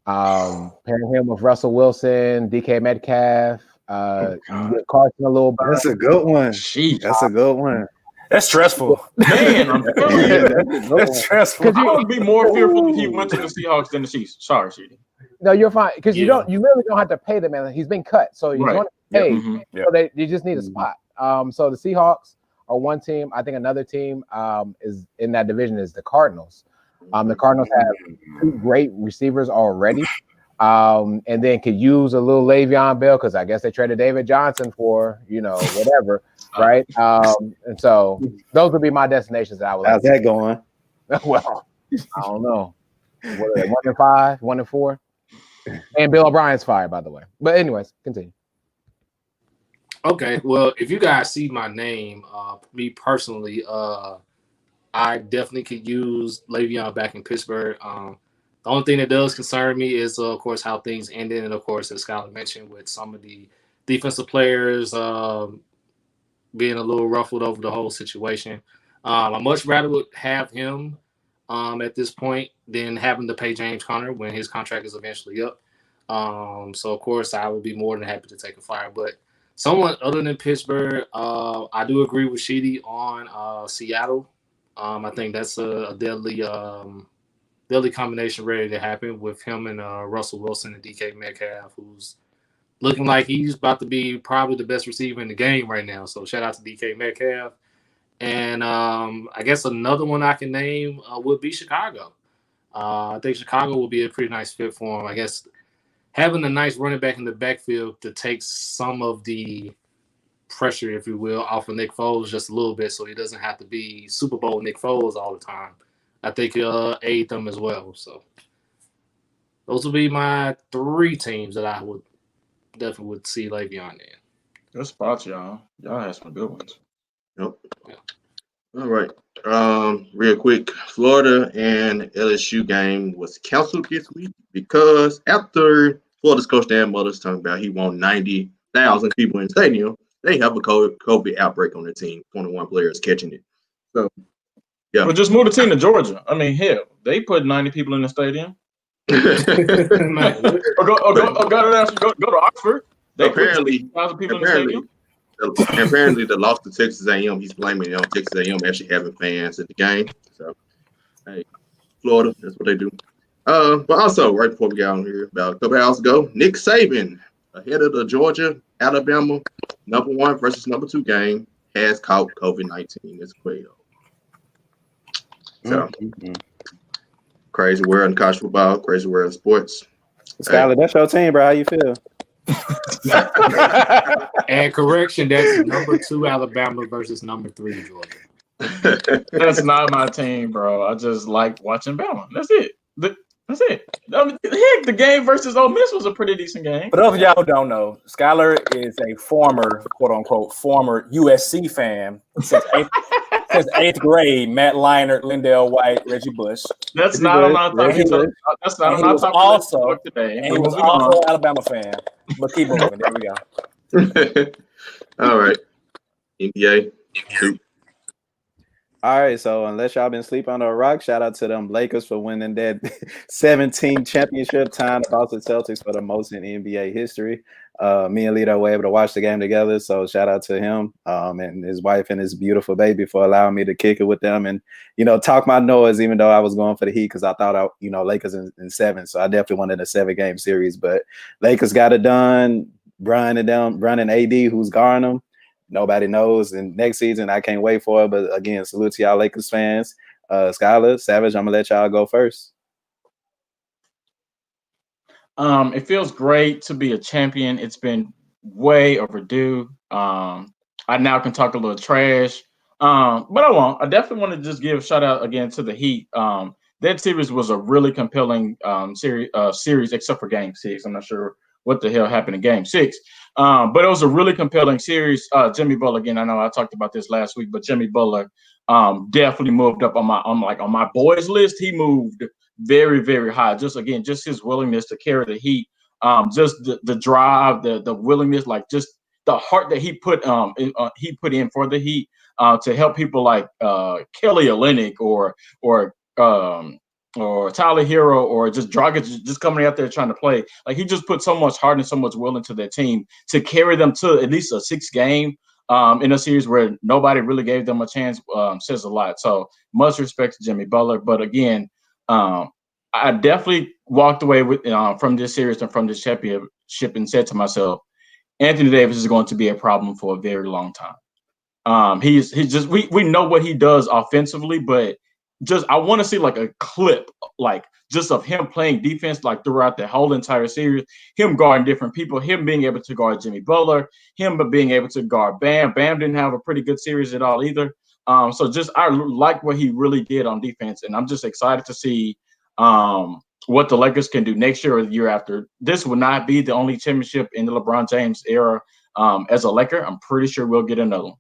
pairing him with Russell Wilson, DK Metcalf, Carson a little bit. That's a good one. That's a good one. That's stressful. Man, I'm telling you. That's stressful. I would be more fearful if he went to the Seahawks than the Chiefs. Sorry, Sheedy. No, you're fine because you really don't have to pay the man. He's been cut, so he's going to pay. Yeah. So you just need a spot. So the Seahawks are one team. I think another team is in that division is the Cardinals. The Cardinals have two great receivers already, and then could use a little Le'Veon Bell because I guess they traded David Johnson for whatever, right? And so those would be my destinations that I would. How's that going? Well, I don't know. What are they, 1-5, 1-4, and Bill O'Brien's fired, by the way. But anyways, continue. Okay, well, if you guys see my name, me personally, I definitely could use Le'Veon back in Pittsburgh. The only thing that does concern me is, of course, how things ended, and of course, as Skylar mentioned, with some of the defensive players being a little ruffled over the whole situation. I much rather would have him at this point than having to pay James Conner when his contract is eventually up. So, of course, I would be more than happy to take a flyer, but someone other than Pittsburgh, I do agree with Sheedy on Seattle. I think that's a deadly combination ready to happen with him and Russell Wilson and DK Metcalf, who's looking like he's about to be probably the best receiver in the game right now. So shout out to DK Metcalf. And I guess another one I can name would be Chicago. I think Chicago will be a pretty nice fit for him. I guess having a nice running back in the backfield to take some of the pressure, if you will, off of Nick Foles just a little bit so he doesn't have to be Super Bowl Nick Foles all the time. I think he'll aid them as well. So those will be my three teams that I would definitely would see Le'Veon in. Good spots, y'all. Y'all had some good ones. Yep. Yeah. All right. Real quick, Florida and LSU game was canceled this week because after Florida's coach Dan Muller's talking about he won 90,000 people in the stadium, they have a COVID outbreak on the team. 21 players catching it. So, yeah. Well, just move the team to Georgia. I mean, hell, they put 90 people in the stadium. Or go to Oxford. They apparently, put 1,000 people in the stadium. Apparently, the loss to Texas A&M, he's blaming it on Texas A&M actually having fans at the game. So, hey, Florida, that's what they do. But also, right before we got on here, about a couple hours ago, Nick Saban, ahead of the Georgia-Alabama number 1 versus number 2 game, has caught COVID-19 as well. So, crazy world in college football, crazy world in sports. Skylar, that's your team, bro. How you feel? And correction, that's number 2 Alabama versus number 3 Georgia. That's not my team, bro. I just like watching Bama. That's it. That's it. I mean, heck, the game versus Ole Miss was a pretty decent game. For those of y'all who don't know, Skylar is a former, quote unquote, former USC fan since since 8th grade. Matt Leinart, Lindell White, Reggie Bush. That's not on our top. And he was, That's not and on he our was top also list today. and We're he was moving also on. an Alabama fan. But keep moving. There we go. All right. NBA. All right, so unless y'all been sleeping on a rock, shout out to them Lakers for winning that 17 championship, tying the Boston Celtics for the most in NBA history. Me and Lito were able to watch the game together, so shout out to him and his wife and his beautiful baby for allowing me to kick it with them and, talk my noise, even though I was going for the Heat because I thought, Lakers in 7, so I definitely wanted a 7-game series, but Lakers got it done. Brian and AD, who's guarding them. Nobody knows. And next season, I can't wait for it. But again, salute to y'all Lakers fans. Skylar, Savage, I'm going to let y'all go first. It feels great to be a champion. It's been way overdue. I now can talk a little trash, but I won't. I definitely want to just give a shout out again to the Heat. That series was a really compelling series, except for Game 6. I'm not sure what the hell happened in Game 6. But it was a really compelling series. Jimmy Butler, again, I know I talked about this last week, but Jimmy Butler definitely moved up on my boys list. He moved very, very high. Just his willingness to carry the Heat, just the drive, the willingness, like just the heart that he put in for the Heat to help people like Kelly Olynyk or Tyler Hero or just Dragic just coming out there trying to play. Like he just put so much heart and so much will into their team to carry them to at least a 6 game in a series where nobody really gave them a chance says a lot. So much respect to Jimmy Butler. But again, I definitely walked away with from this series and from this championship and said to myself, Anthony Davis is going to be a problem for a very long time. He's just we know what he does offensively, but just I want to see like a clip, like just of him playing defense like throughout the whole entire series, him guarding different people, him being able to guard Jimmy Butler, him being able to guard Bam. Bam didn't have a pretty good series at all either. So just I like what he really did on defense, and I'm just excited to see what the Lakers can do next year or the year after. This will not be the only championship in the LeBron James era as a Laker. I'm pretty sure we'll get another one,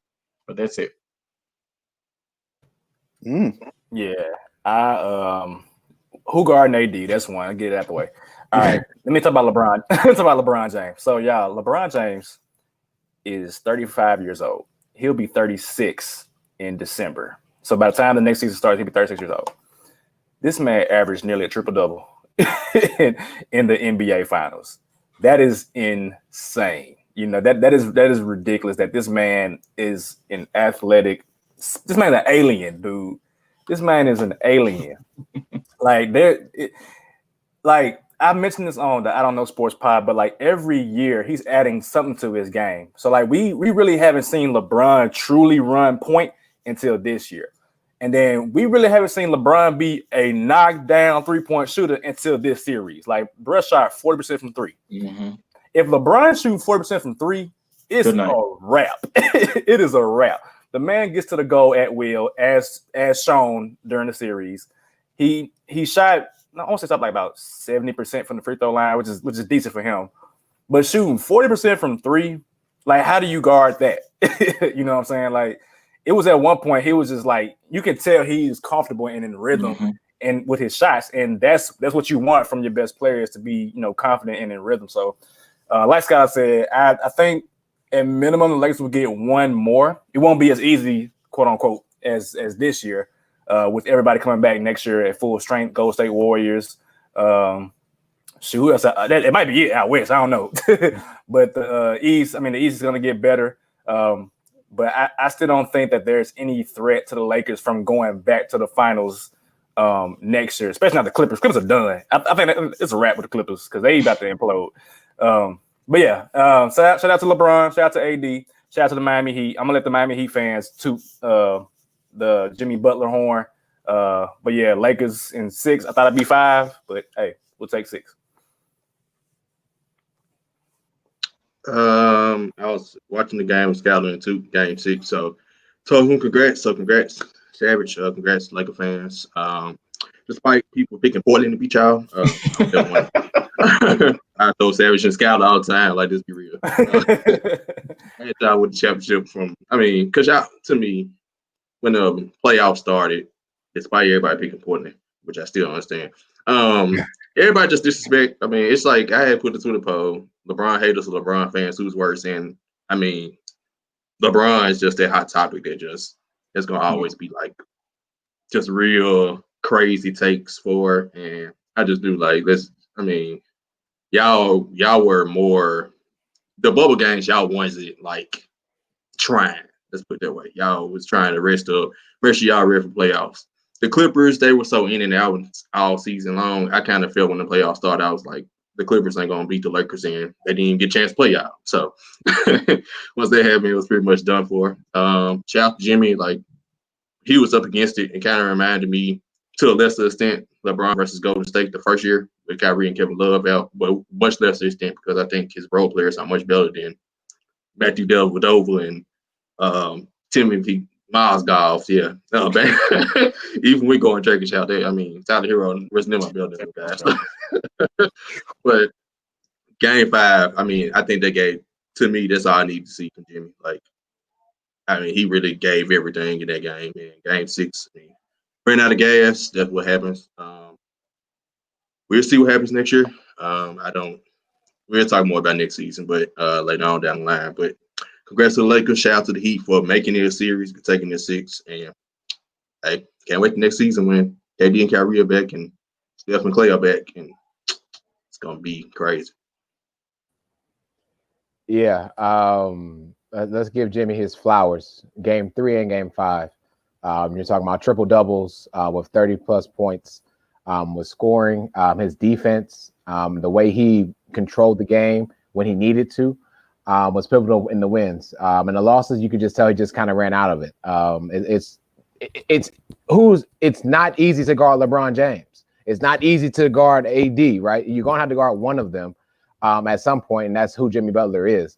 but that's it. Yeah, who guarding AD? That's one. I'll get it out the way. All right, let me talk about LeBron. Let's talk about LeBron James. So, y'all, LeBron James is 35 years old. He'll be 36 in December. So by the time the next season starts, he'll be 36 years old. This man averaged nearly a triple-double in the NBA Finals. That is insane. That is ridiculous that this man is an athletic. This man's an alien, dude. This man is an alien. Like I mentioned this on the I Don't Know Sports Pod, but like every year he's adding something to his game. So like we really haven't seen LeBron truly run point until this year. And then we really haven't seen LeBron be a knockdown 3-point shooter until this series. Like bruh shot 40% from 3. Mm-hmm. If LeBron shoots 40% from 3, it's a wrap. It is a wrap. The man gets to the goal at will, as shown during the series. He shot, I want to say something like about 70% from the free throw line, which is decent for him. But shooting 40% from 3, like how do you guard that? You know what I'm saying? Like it was at one point he was just like you can tell he's comfortable and in rhythm and with his shots, and that's what you want from your best players to be confident and in rhythm. So, like Scott said, I think. At minimum, the Lakers will get one more. It won't be as easy, quote unquote, as this year, with everybody coming back next year at full strength. Golden State Warriors. Who else? It might be it out west. I don't know. But the East, the East is going to get better. But I still don't think that there's any threat to the Lakers from going back to the finals next year, especially not the Clippers. Clippers are done. I think it's a wrap with the Clippers because they about to implode. But yeah, shout out to LeBron, shout out to AD, shout out to the Miami Heat. I'm gonna let the Miami Heat fans toot the Jimmy Butler horn. But yeah, Lakers in 6. I thought it'd be 5, but hey, we'll take 6. I was watching the game with Skyler in game 6, so told him congrats. So congrats, Savage. Congrats, Laker fans. Despite people picking Portland to beat y'all, I told Savage and Scout all the time, like, just be real. I had y'all with the championship because y'all, to me, when the playoffs started, despite everybody picking Portland, which I still understand. Everybody just disrespect. I mean, it's like I had put it to the poll. LeBron haters or LeBron fans, who's worse? And I mean, LeBron is just that hot topic that just it's gonna always be like just real crazy takes for. And I just do like this. I mean, y'all were more the bubble games. Y'all wanted like trying. Let's put it that way. Y'all was trying to rest of y'all ready for playoffs. The Clippers, they were so in and out all season long. I kind of felt when the playoffs started, I was like, the Clippers ain't gonna beat the Lakers, and they didn't even get a chance to play y'all. So once they had me, it was pretty much done for. Shout out to Jimmy, like he was up against it and kind of reminded me to a lesser extent LeBron versus Golden State the first year with Kyrie and Kevin Love out, but much lesser extent because I think his role players are much better than Matthew Dellavedova and Timothy Mozgov. Yeah, even we going Turkish out there. I mean, Tyler Hero and Resident my building guys. But Game 5, I mean, I think they gave to me. That's all I need to see from Jimmy. Like, I mean, he really gave everything in that game. And Game 6, I mean, ran out of gas. That's what happens. We'll see what happens next year. We'll talk more about next season, but later on down the line. But congrats to the Lakers. Shout out to the Heat for making it a series, taking it 6. And hey, can't wait the next season when KD and Kyrie are back and Steph and Clay are back, and it's gonna be crazy. Yeah. Let's give Jimmy his flowers. Game 3 and Game 5. You're talking about triple doubles with 30+ points, with scoring, his defense, the way he controlled the game when he needed to, was pivotal in the wins. And the losses, you could just tell he just kind of ran out of it. It's not easy to guard LeBron James. It's not easy to guard AD, right? You're gonna have to guard one of them at some point, and that's who Jimmy Butler is.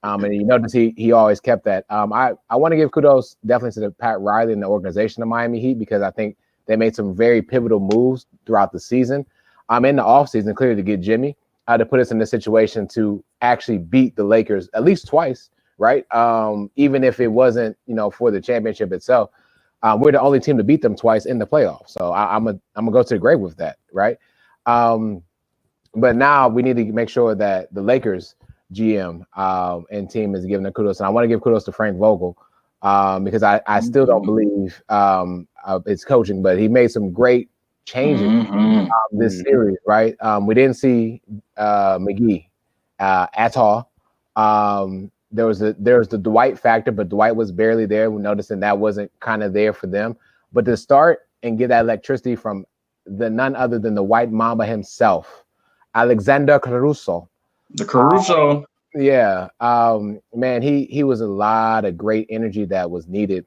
And you notice he always kept that. I want to give kudos definitely to the Pat Riley and the organization of Miami Heat because I think they made some very pivotal moves throughout the season. In the offseason, clearly to get Jimmy to put us in the situation to actually beat the Lakers at least twice, right? Even if it wasn't, for the championship itself. We're the only team to beat them twice in the playoffs. So I'm gonna go to the grave with that, right? But now we need to make sure that the Lakers GM and team is giving the kudos. And I want to give kudos to Frank Vogel because I still don't believe it's coaching, but he made some great changes this series, right? We didn't see McGee at all. There was the Dwight factor, but Dwight was barely there. We're noticing that wasn't kind of there for them. But to start and get that electricity from none other than the White Mamba himself, Alexander Caruso. The Caruso. Man, he was a lot of great energy that was needed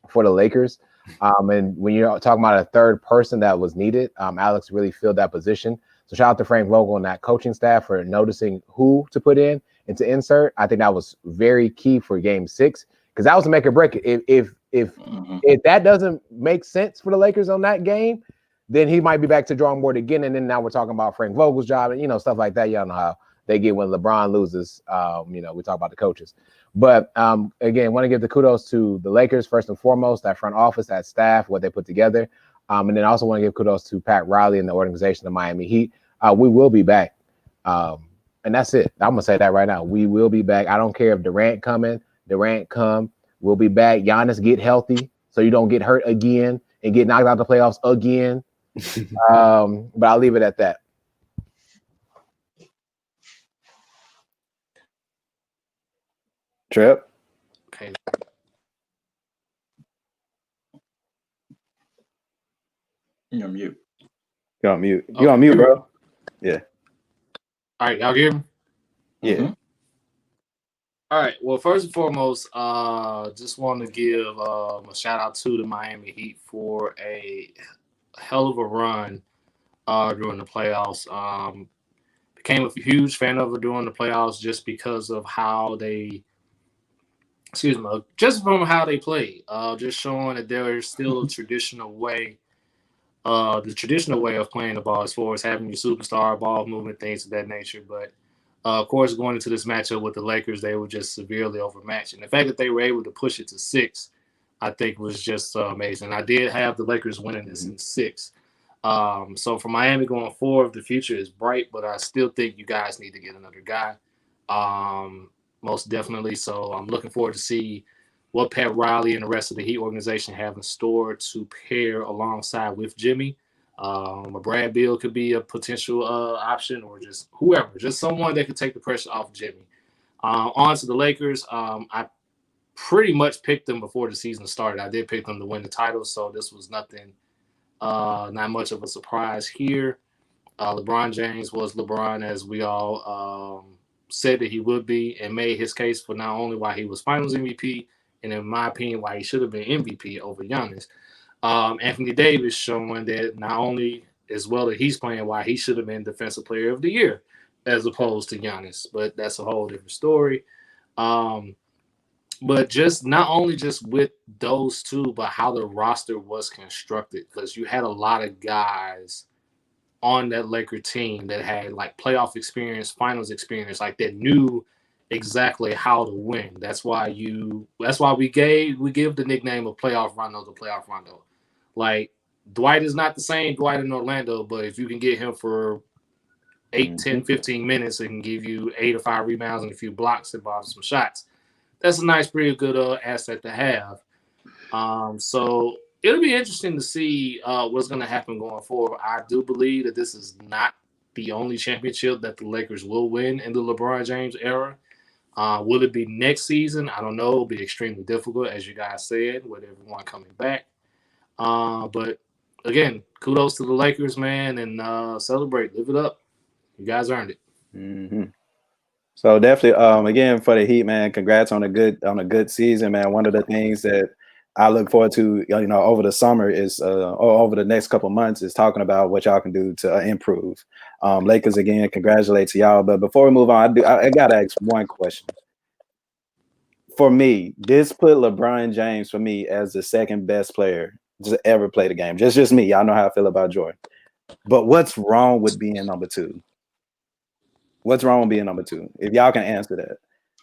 for the Lakers. And when you're talking about a third person that was needed, Alex really filled that position. So shout out to Frank Vogel and that coaching staff for noticing who to put in and to insert. I think that was very key for Game 6 because that was a make or break. If that doesn't make sense for the Lakers on that game, then he might be back to drawing board again. And then now we're talking about Frank Vogel's job and stuff like that. Y'all know how they get when LeBron loses. We talk about the coaches. But again, want to give the kudos to the Lakers first and foremost, that front office, that staff, what they put together. And then also want to give kudos to Pat Riley and the organization of Miami Heat. We will be back. And that's it. I'm going to say that right now. We will be back. I don't care if Durant come. We'll be back. Giannis get healthy so you don't get hurt again and get knocked out the playoffs again. But I'll leave it at that. Trip. Okay. You're on mute. You're on mute. You're on mute, bro. Yeah. All right, y'all hear me? Yeah. Mm-hmm. All right. Well, first and foremost, just want to give a shout out to the Miami Heat for a hell of a run during the playoffs. Became a huge fan of it during the playoffs just because of how they, just from how they play. Just showing that there is still a traditional way. The traditional way of playing the ball as far as having your superstar ball movement, things of that nature. But, of course, going into this matchup with the Lakers, they were just severely overmatched. And the fact that they were able to push it to 6 I think was just amazing. I did have the Lakers winning this in 6. So for Miami going forward, the future is bright, but I still think you guys need to get another guy. Most definitely. So I'm looking forward to see what Pat Riley and the rest of the Heat organization have in store to pair alongside with Jimmy. A Brad Beal could be a potential option, or just whoever, just someone that could take the pressure off Jimmy. On to the Lakers. I pretty much picked them before the season started. I did pick them to win the title, so this was nothing, not much of a surprise here. LeBron James was LeBron, as we all said that he would be, and made his case for not only why he was Finals MVP, and in my opinion, why he should have been MVP over Giannis. Anthony Davis showing that not only as well that he's playing, why he should have been Defensive Player of the Year as opposed to Giannis, but that's a whole different story. But just not only just with those two, but how the roster was constructed, because you had a lot of guys on that Laker team that had like playoff experience, finals experience, like that knew exactly how to win. That's why we give the nickname of Playoff Rondo to Playoff Rondo. Like Dwight is not the same Dwight in Orlando, but if you can get him for 8, 10, 15 minutes, it can give you 8 or 5 rebounds and a few blocks and some shots. That's a nice, pretty good asset to have. So it'll be interesting to see what's going to happen going forward. I do believe that this is not the only championship that the Lakers will win in the LeBron James era. Will it be next season? I don't know. It'll be extremely difficult, as you guys said, with everyone coming back. But again, kudos to the Lakers, man, and celebrate, live it up. You guys earned it. Mm-hmm. So definitely, again, for the Heat, man, congrats on a good season, man. One of the things that I look forward to, over the summer is, or over the next couple of months, is talking about what y'all can do to improve. Lakers, again, congratulate to y'all. But before we move on, I gotta ask one question. For me, this put LeBron James for me as the second best player to ever play the game. Just me. Y'all know how I feel about Jordan. But what's wrong with being number 2? What's wrong with being number 2? If y'all can answer that.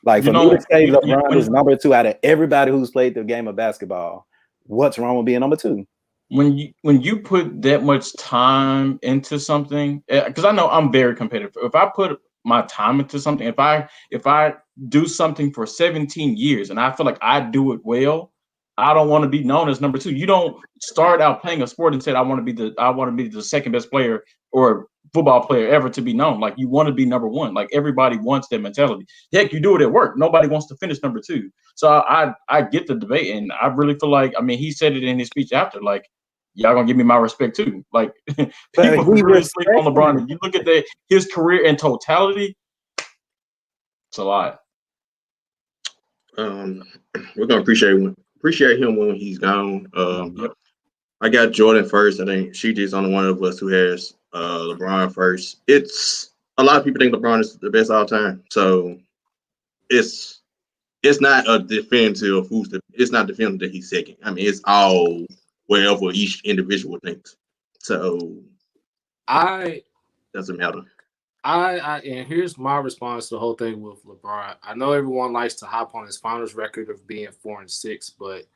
Like, for me to say LeBron is number 2 out of everybody who's played the game of basketball, what's wrong with being number 2? When you put that much time into something, because I know I'm very competitive. If I put my time into something, if I do something for 17 years and I feel like I do it well, I don't want to be known as number 2. You don't start out playing a sport and say I want to be the second best player or football player ever to be known. Like, you want to be number 1. Like, everybody wants that mentality. Heck, you do it at work. Nobody wants to finish number 2. So I get the debate, and I really feel like, I mean, he said it in his speech after, like, y'all gonna give me my respect too. Like, people really sleep on LeBron. And you look at his career in totality, it's a lot. We're gonna appreciate him when he's gone. Yep. I got Jordan first. I think Sheedy's only one of us who has LeBron first. It's a lot of people think LeBron is the best all time. So it's not a definitive it's not definitive that he's second. I mean, it's all wherever each individual thinks. So doesn't matter. And here's my response to the whole thing with LeBron. I know everyone likes to hop on his finals record of being 4-6, but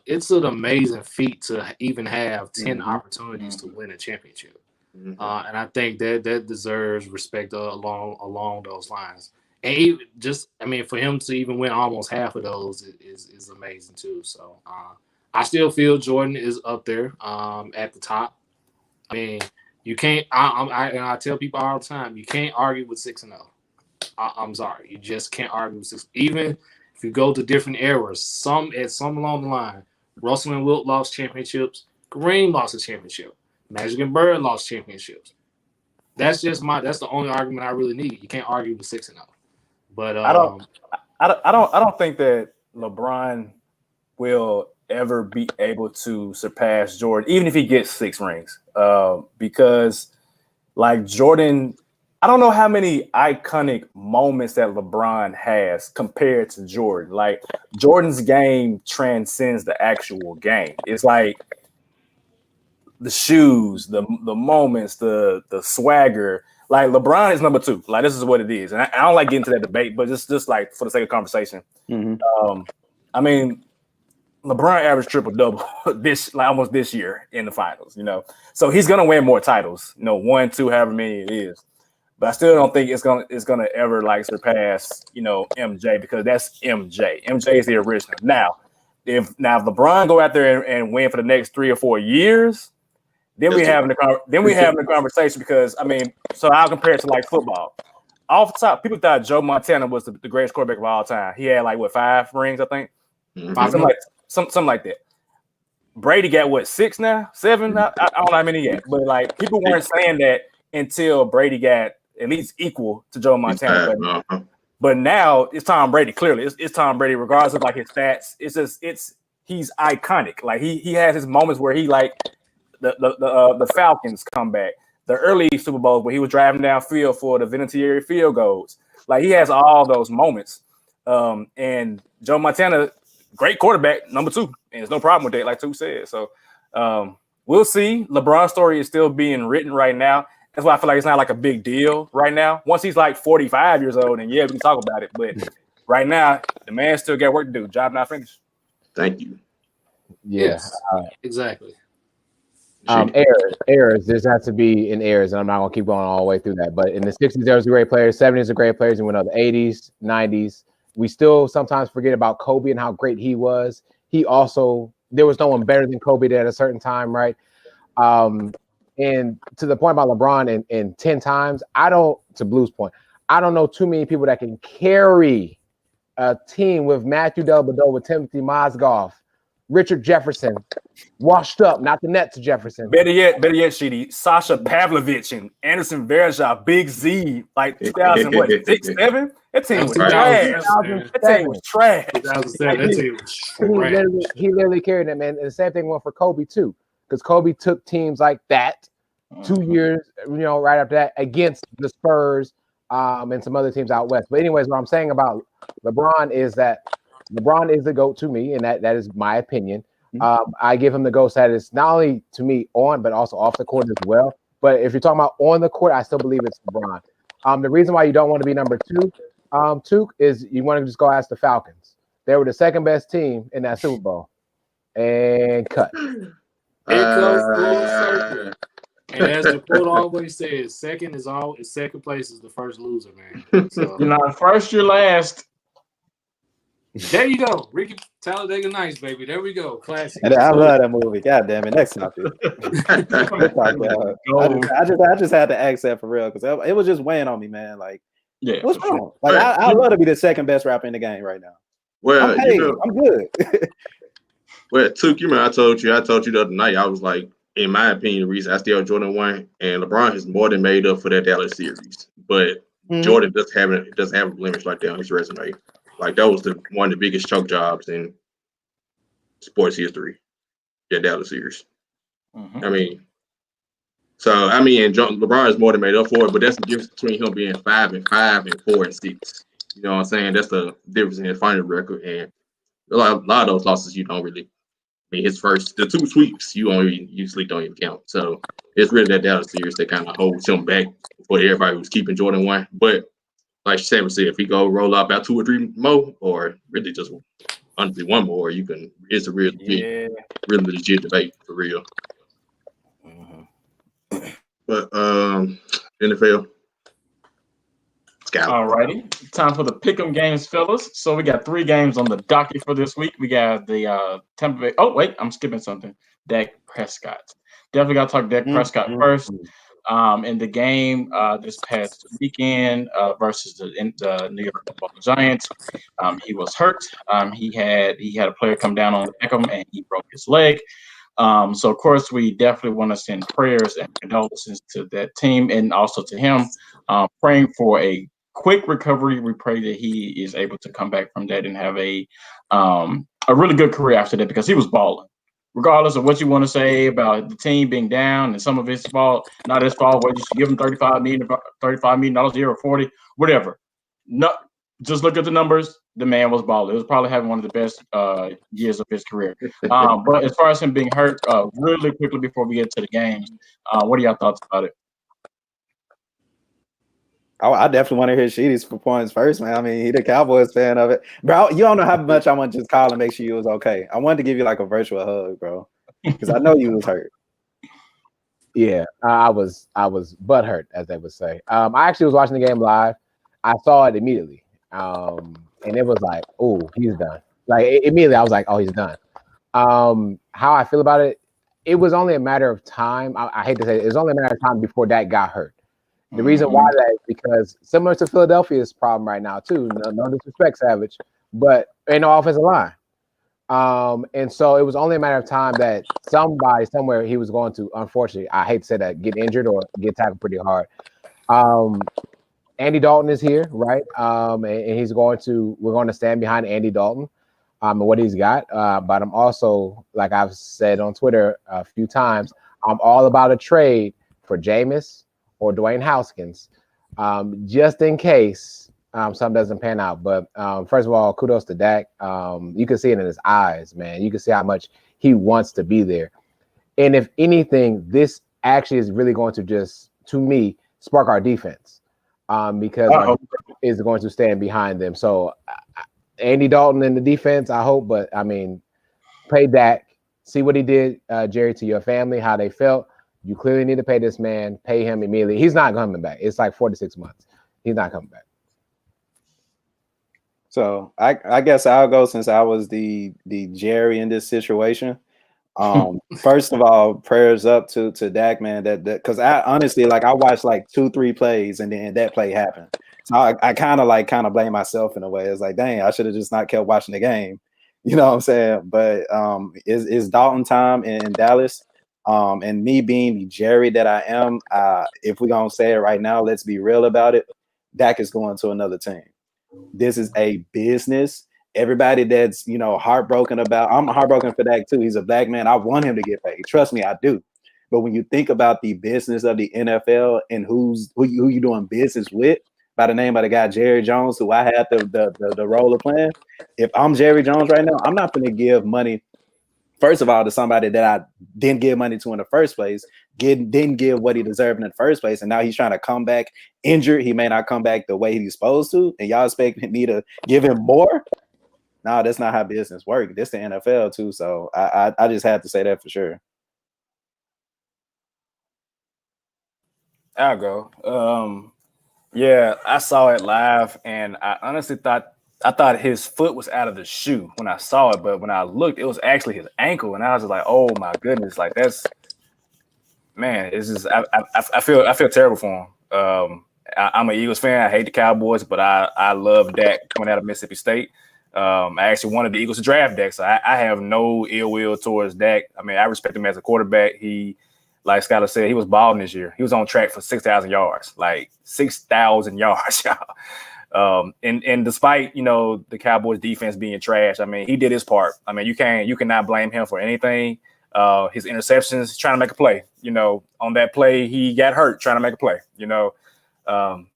it's an amazing feat to even have 10 opportunities to win a championship. And I think that deserves respect along those lines. And even for him to even win almost half of those is amazing too. So I still feel Jordan is up there at the top. I mean, you can't. I tell people all the time, you can't argue with 6-0. I'm sorry, you just can't argue with 6. Even if you go to different eras, some along the line, Russell and Wilt lost championships. Kareem lost a championship. Magic and Bird lost championships. That's the only argument I really need. You can't argue with 6-0. But I don't think that LeBron will ever be able to surpass Jordan, even if he gets 6 rings. Because like Jordan, I don't know how many iconic moments that LeBron has compared to Jordan. Like, Jordan's game transcends the actual game. It's like the shoes, the moments, the swagger. Like, LeBron is number 2. Like, this is what it is. And I don't like getting into that debate, but just like for the sake of conversation. I mean, LeBron averaged triple-double almost this year in the finals, So he's gonna win more titles, 1, 2, however many it is. But I still don't think it's gonna ever like surpass, MJ, because that's MJ. MJ is the original. Now, if LeBron go out there and win for the next 3 or 4 years, then we having the conversation, because so I'll compare it to like football. Off the top, people thought Joe Montana was the greatest quarterback of all time. He had like 5 rings, I think. Something like that. Brady got 6 now? 7? I don't know how many yet. But like people weren't saying that until Brady got at least equal to Joe Montana. But now it's Tom Brady. Clearly, it's Tom Brady, regardless of like his stats. He's iconic. Like he has his moments where he like the Falcons comeback, the early Super Bowls where he was driving downfield for the Vinatieri field goals. Like he has all those moments. And Joe Montana, great quarterback, number 2, and there's no problem with that, like Tuk said. So we'll see. LeBron's story is still being written right now. That's why I feel like it's not like a big deal right now. Once he's like 45 years old, and yeah, we can talk about it. But right now, the man still got work to do. Job not finished. Thank you. Yeah, yes, exactly. Errors. There's has to be in errors, and I'm not gonna keep going all the way through that. But in the 60s, there was great players. 70s, are great players, and we know the 80s, 90s. We still sometimes forget about Kobe and how great he was. There was no one better than Kobe at a certain time, right? And to the point about LeBron in 10 times, to Blue's point, I don't know too many people that can carry a team with Matthew Dellavedova, with Timothy Mozgov, Richard Jefferson, washed up, not the Nets Jefferson. Better yet, Sheedy, Sasha Pavlovich and Anderson Varejao, Big Z, like 2006, 7? That team was trash. That team was trash. 2007, that team was trash. He literally carried them, and the same thing went for Kobe too, because Kobe took teams like that 2 years, right after that, against the Spurs and some other teams out west. But anyways, what I'm saying about LeBron is that LeBron is the GOAT to me, and that is my opinion. I give him the GOAT status not only to me on, but also off the court as well. But if you're talking about on the court, I still believe it's LeBron. The reason why you don't want to be number 2, Tuk, is you want to just go ask the Falcons. They were the second best team in that Super Bowl. And cut. It goes full circle. And as the quote always says, second place is the first loser, man. So first you're last. There you go. Ricky Talladega Nights, baby. There we go. Classic. And I love that movie. God damn it. Next topic. I just had to ask that for real, because it was just weighing on me, man. Like, what's wrong? Sure. Like, I'd love to be the second best rapper in the game right now. Well, I'm good. Well, Tuk, I told you the other night, I was like, in my opinion, the reason I still Jordan 1 and LeBron has more than made up for that Dallas series. But Jordan doesn't have a blemish like that on his resume. Like, that was one of the biggest choke jobs in sports history, the Dallas series. Mm-hmm. And LeBron is more than made up for it, but that's the difference between him being 5-5 and 4-6. You know what I'm saying? That's the difference in his final record. And a lot of those losses you don't really. The 2 sweeps you usually don't even count. So it's really that Dallas series that kind of holds him back for everybody who's keeping Jordan 1. But like Sam said, if he go roll out about 2 or 3 more, or really just honestly 1 more, it's a real legit debate for real. Mm-hmm. But NFL. All righty. Time for the Pick'em games, fellas. So we got 3 games on the docket for this week. We got the Tampa Bay. Oh, wait, I'm skipping something. Dak Prescott. Definitely got to talk Dak Prescott first. In the game this past weekend versus the New York Football Giants, he was hurt. He had a player come down on him and he broke his leg. So of course we definitely want to send prayers and condolences to that team and also to him, praying for a quick recovery. We pray that he is able to come back from that and have a really good career after that, because he was balling. Regardless of what you want to say about the team being down and some of his fault, not his fault, whether you should give him $35 million here or 40, whatever. No, just look at the numbers. The man was balling. It was probably having one of the best years of his career. But as far as him being hurt, really quickly before we get to the games, what are y'all thoughts about it? I definitely want to hear Sheedy's points first, man. I mean, he the Cowboys fan of it, bro. You don't know how much I want to just call and make sure you was okay. I wanted to give you like a virtual hug, bro, because I know you was hurt. Yeah, I was butthurt, as they would say. I actually was watching the game live. I saw it immediately, and it was like, oh, he's done. Like immediately, I was like, oh, he's done. How I feel about it, it was only a matter of time. I hate to say it was only a matter of time before Dak got hurt. The reason why that is because similar to Philadelphia's problem right now too. No disrespect, Savage, but ain't no offensive line. And so it was only a matter of time that somebody somewhere he was going to, unfortunately, I hate to say that, get injured or get tackled pretty hard. Andy Dalton is here, right? And we're going to stand behind Andy Dalton and what he's got. But I'm also, like I've said on Twitter a few times, I'm all about a trade for Jameis or Dwayne Haskins, just in case something doesn't pan out. But first of all, kudos to Dak. You can see it in his eyes, man. You can see how much he wants to be there. And if anything, this actually is really going to just, to me, spark our defense because our defense is going to stand behind them. So Andy Dalton in the defense, I hope. But, I mean, pay Dak. See what he did, Jerry, to your family, how they felt. You clearly need to pay this man. Pay him immediately. He's not coming back. It's like 4 to 6 months. He's not coming back. So I guess I'll go since I was the Jerry in this situation. First of all, prayers up to Dak, man. That because I honestly, like, I watched like 2-3 plays and then that play happened. So I kind of blame myself in a way. It's like, dang, I should have just not kept watching the game. You know what I'm saying? But it's Dalton time in Dallas. And me being the Jerry that I am, if we're gonna say it right now, let's be real about it. Dak is going to another team. This is a business. Everybody that's heartbroken about, I'm heartbroken for Dak too. He's a black man. I want him to get paid. Trust me, I do. But when you think about the business of the NFL and who you doing business with, by the name of the guy Jerry Jones, who I had the role of playing, if I'm Jerry Jones right now, I'm not going to give money. First of all, to somebody that I didn't give money to in the first place, didn't give what he deserved in the first place, and now he's trying to come back injured. He may not come back the way he's supposed to, and y'all expect me to give him more? No, that's not how business works. This the NFL too, so I just had to say that for sure. I'll go. Yeah, I saw it live, and I honestly thought his foot was out of the shoe when I saw it, but when I looked, it was actually his ankle, and I was just like, "Oh my goodness!" Like that's, man, it's just I feel terrible for him. I'm an Eagles fan. I hate the Cowboys, but I love Dak coming out of Mississippi State. I actually wanted the Eagles to draft Dak, so I have no ill will towards Dak. I mean, I respect him as a quarterback. He, like Skylar said, he was balling this year. He was on track for 6,000 yards, like 6,000 yards, y'all. And despite the Cowboys defense being trash, I mean, he did his part. I mean, you cannot blame him for anything. His interceptions, trying to make a play. On that play, he got hurt trying to make a play.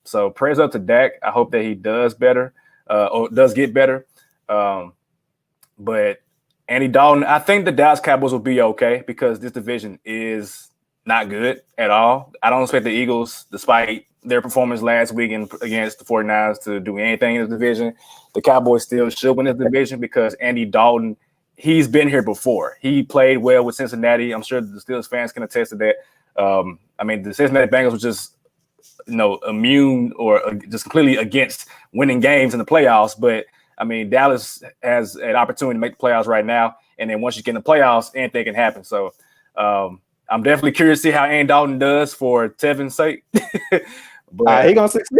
So prayers up to Dak. I hope that he does better, or does get better. But Andy Dalton, I think the Dallas Cowboys will be okay because this division is not good at all. I don't expect the Eagles, despite their performance last week against the 49ers, to do anything in this division. The Cowboys still should win this division because Andy Dalton, he's been here before. He played well with Cincinnati. I'm sure the Steelers fans can attest to that. I mean, the Cincinnati Bengals were just immune or just completely against winning games in the playoffs. But I mean, Dallas has an opportunity to make the playoffs right now. And then once you get in the playoffs, anything can happen. So I'm definitely curious to see how Andy Dalton does for Tevin's sake. But he gonna succeed.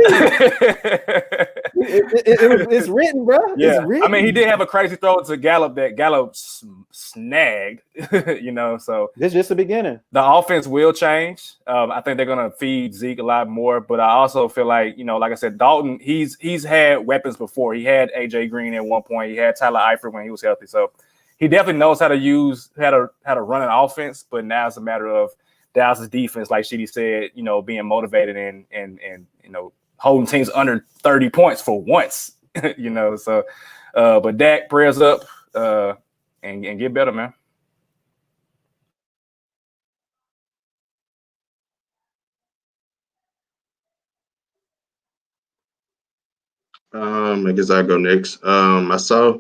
It's written, bro. Yeah, it's written. I mean, he did have a crazy throw to Gallup that Gallup snagged. So this is just the beginning. The offense will change. I think they're gonna feed Zeke a lot more, but I also feel like like I said, Dalton, he's had weapons before. He had AJ Green at one point. He had Tyler Eifert when he was healthy, so he definitely knows how to run an offense. But now it's a matter of Dallas' defense, like Sheedy said, being motivated and holding teams under 30 points for once, So, but Dak, prayers up, and get better, man. I guess I'll go next. I saw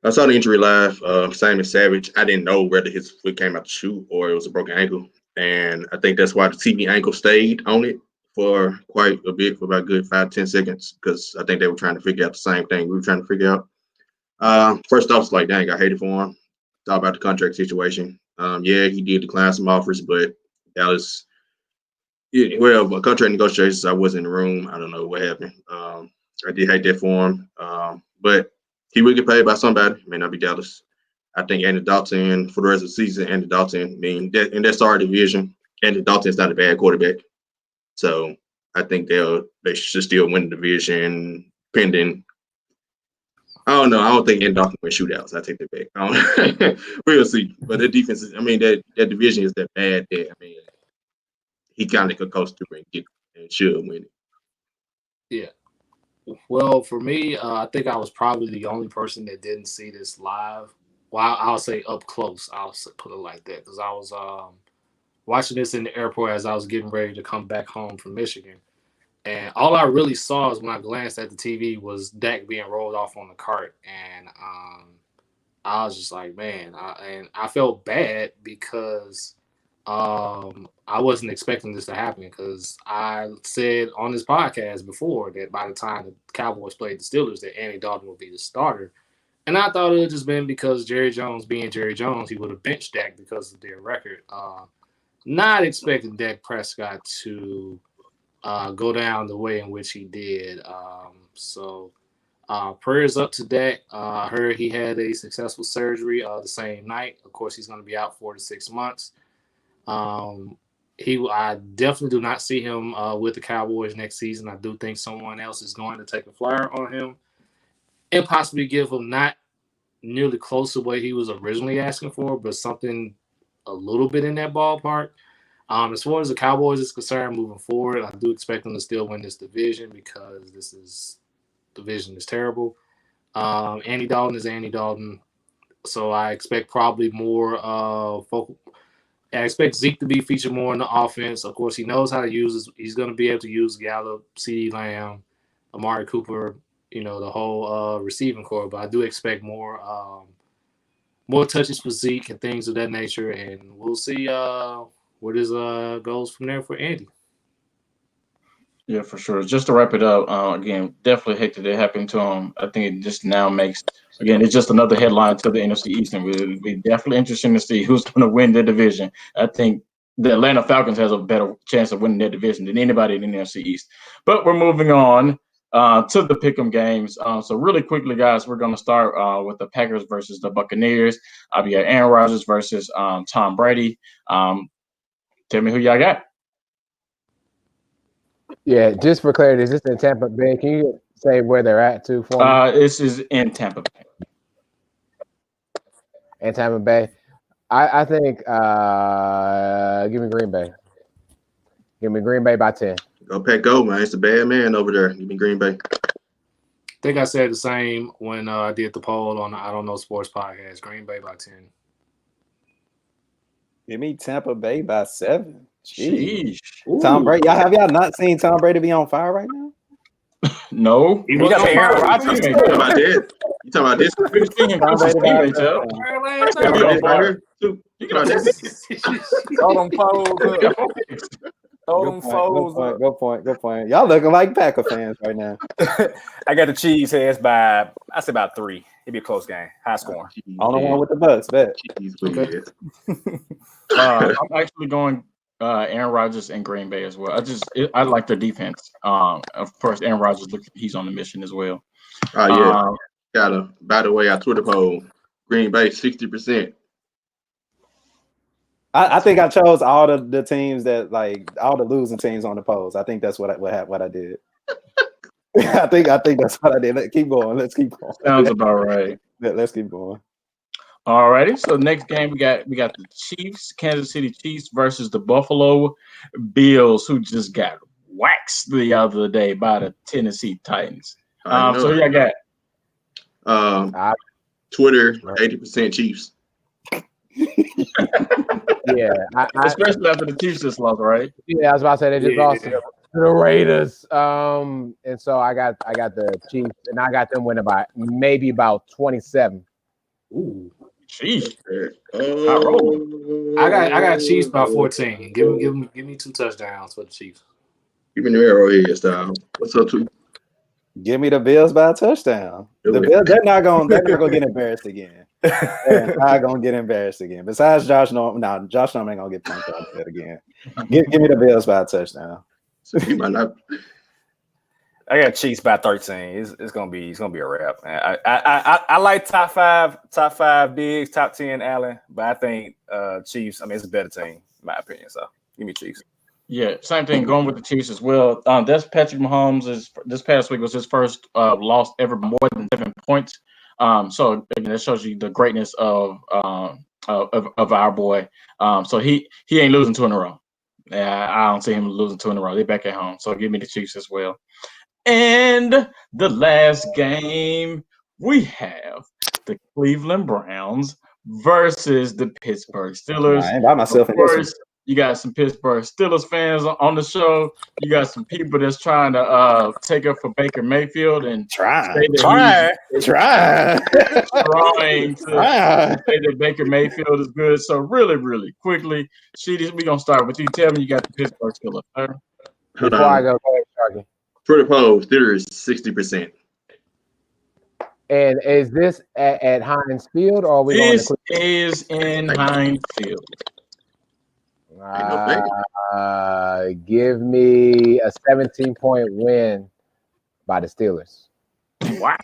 the injury live. Simon Savage. I didn't know whether his foot came out the shoe or it was a broken ankle, and I think that's why the TV ankle stayed on it for quite a bit, for about a good 5-10 seconds, because I think they were trying to figure out the same thing we were trying to figure out. First off, it's like, dang, I hated for him. Talk about the contract situation. Yeah, he did decline some offers, but Dallas. Yeah, well, contract negotiations, I was in the room. I don't know what happened. I did hate that for him. But he will get paid by somebody. It may not be Dallas. I think Andy Dalton for the rest of the season. Andy Dalton, I mean, that's our division. Andy Dalton's not a bad quarterback, so I think they should still win the division. Pending, I don't know. I don't think Andy Dalton win shootouts. I take that back. We'll see. But the defense is, I mean, that division is that bad that, I mean, he kind of could coast through and get and should win it. Yeah. Well, for me, I think I was probably the only person that didn't see this live. Well, I'll say up close. I'll put it like that, because I was watching this in the airport as I was getting ready to come back home from Michigan. And all I really saw is when I glanced at the TV was Dak being rolled off on the cart. And I was just like, man, I felt bad because I wasn't expecting this to happen, because I said on this podcast before that by the time the Cowboys played the Steelers that Andy Dalton would be the starter. And I thought it would just been because Jerry Jones being Jerry Jones, he would have benched Dak because of their record. Not expecting Dak Prescott to go down the way in which he did. So prayers up to Dak. I heard he had a successful surgery the same night. Of course, he's going to be out 4 to 6 months. I definitely do not see him with the Cowboys next season. I do think someone else is going to take a flyer on him and possibly give him not nearly close to what he was originally asking for, but something a little bit in that ballpark. As far as the Cowboys is concerned, moving forward, I do expect them to still win this division, because division is terrible. Andy Dalton is Andy Dalton, so I expect probably more focal. I expect Zeke to be featured more in the offense. Of course, he knows how to use it. He's going to be able to use Gallup, CeeDee Lamb, Amari Cooper, the whole receiving core. But I do expect more touches for Zeke and things of that nature. And we'll see where this goes from there for Andy. Yeah, for sure. Just to wrap it up, again, definitely hate that it happened to him. I think it just now makes, again, it's just another headline to the NFC East, and it'll be definitely interesting to see who's going to win the division. I think the Atlanta Falcons has a better chance of winning their division than anybody in the NFC East. But we're moving on to the Pick'em games. So really quickly, guys, we're going to start with the Packers versus the Buccaneers. I'll be at Aaron Rodgers versus Tom Brady. Tell me who y'all got. Yeah, just for clarity, is this in Tampa Bay? Can you say where they're at too for me? This is in Tampa Bay. In Tampa Bay, I think give me Green Bay. Give me Green Bay by 10. Go Pack Go, man. It's a bad man over there. Give me Green Bay. I think I said the same when I did the poll on the I Don't Know Sports podcast. Green Bay by 10. Give me Tampa Bay by 7. Sheesh. Tom Brady. Have y'all not seen Tom Brady be on fire right now? No. You got Aaron Rodgers. You talking about that? You talking about this? We've seen him versus teammates, yo. Throw them foes up. Throw them foes up. Good point. Y'all looking like Packer fans right now. I got the cheese heads by, I say about 3. It'd be a close game. High scoring. On the one with the bus, bet. Okay. I'm actually going Aaron Rodgers and Green Bay as well. I like their defense. Of course, Aaron Rodgers, he's on the mission as well. Oh yeah. By the way, our Twitter poll, Green Bay 60%. I think I chose all the teams that, like, all the losing teams on the polls. I think that's what I did. I think that's what I did. Let's keep going. Sounds about right. Let's keep going. All righty. So next game we got the Chiefs, Kansas City Chiefs versus the Buffalo Bills, who just got waxed the other day by the Tennessee Titans. So y'all got Twitter 80% Chiefs. Yeah, especially after the Chiefs just lost, right? Yeah, I was about to say they just lost. the Raiders. And so I got the Chiefs, and I got them winning by maybe about 27. Ooh, sheesh. Oh, I got Chiefs by 14. Give me 2 touchdowns for the Chiefs. Give me the arrowhead style. What's up, too? Give me the Bills by a touchdown. The Bills, they're not gonna get embarrassed again. They're not gonna get embarrassed again. Besides Josh Norman, Josh Norman ain't gonna get punched out there again. Give me the Bills by a touchdown. So he might not. I got Chiefs by 13. It's gonna be a wrap. I like top five Diggs, top 10 Allen, but I think Chiefs. I mean, it's a better team, in my opinion. So give me Chiefs. Yeah, same thing. Going with the Chiefs as well. That's Patrick Mahomes. This past week was his first loss ever more than 7 points. So again, that shows you the greatness of our boy. So he ain't losing 2 in a row. I don't see him losing 2 in a row. They're back at home. So give me the Chiefs as well. And the last game, we have the Cleveland Browns versus the Pittsburgh Steelers. I ain't by myself Of in this one. course, you got some Pittsburgh Steelers fans on the show. You got some people that's trying to take up for Baker Mayfield and Try. say that he's trying to say that Baker Mayfield is good. So really, really quickly, Sheedy, we're going to start with you. Tell me you got the Pittsburgh Steelers. Sir. Before I go ahead, Sharky. For the poll, Steelers 60%. And is this at Heinz Field or are we This going to is in Heinz Field. give me a 17-point win by the Steelers. Wow.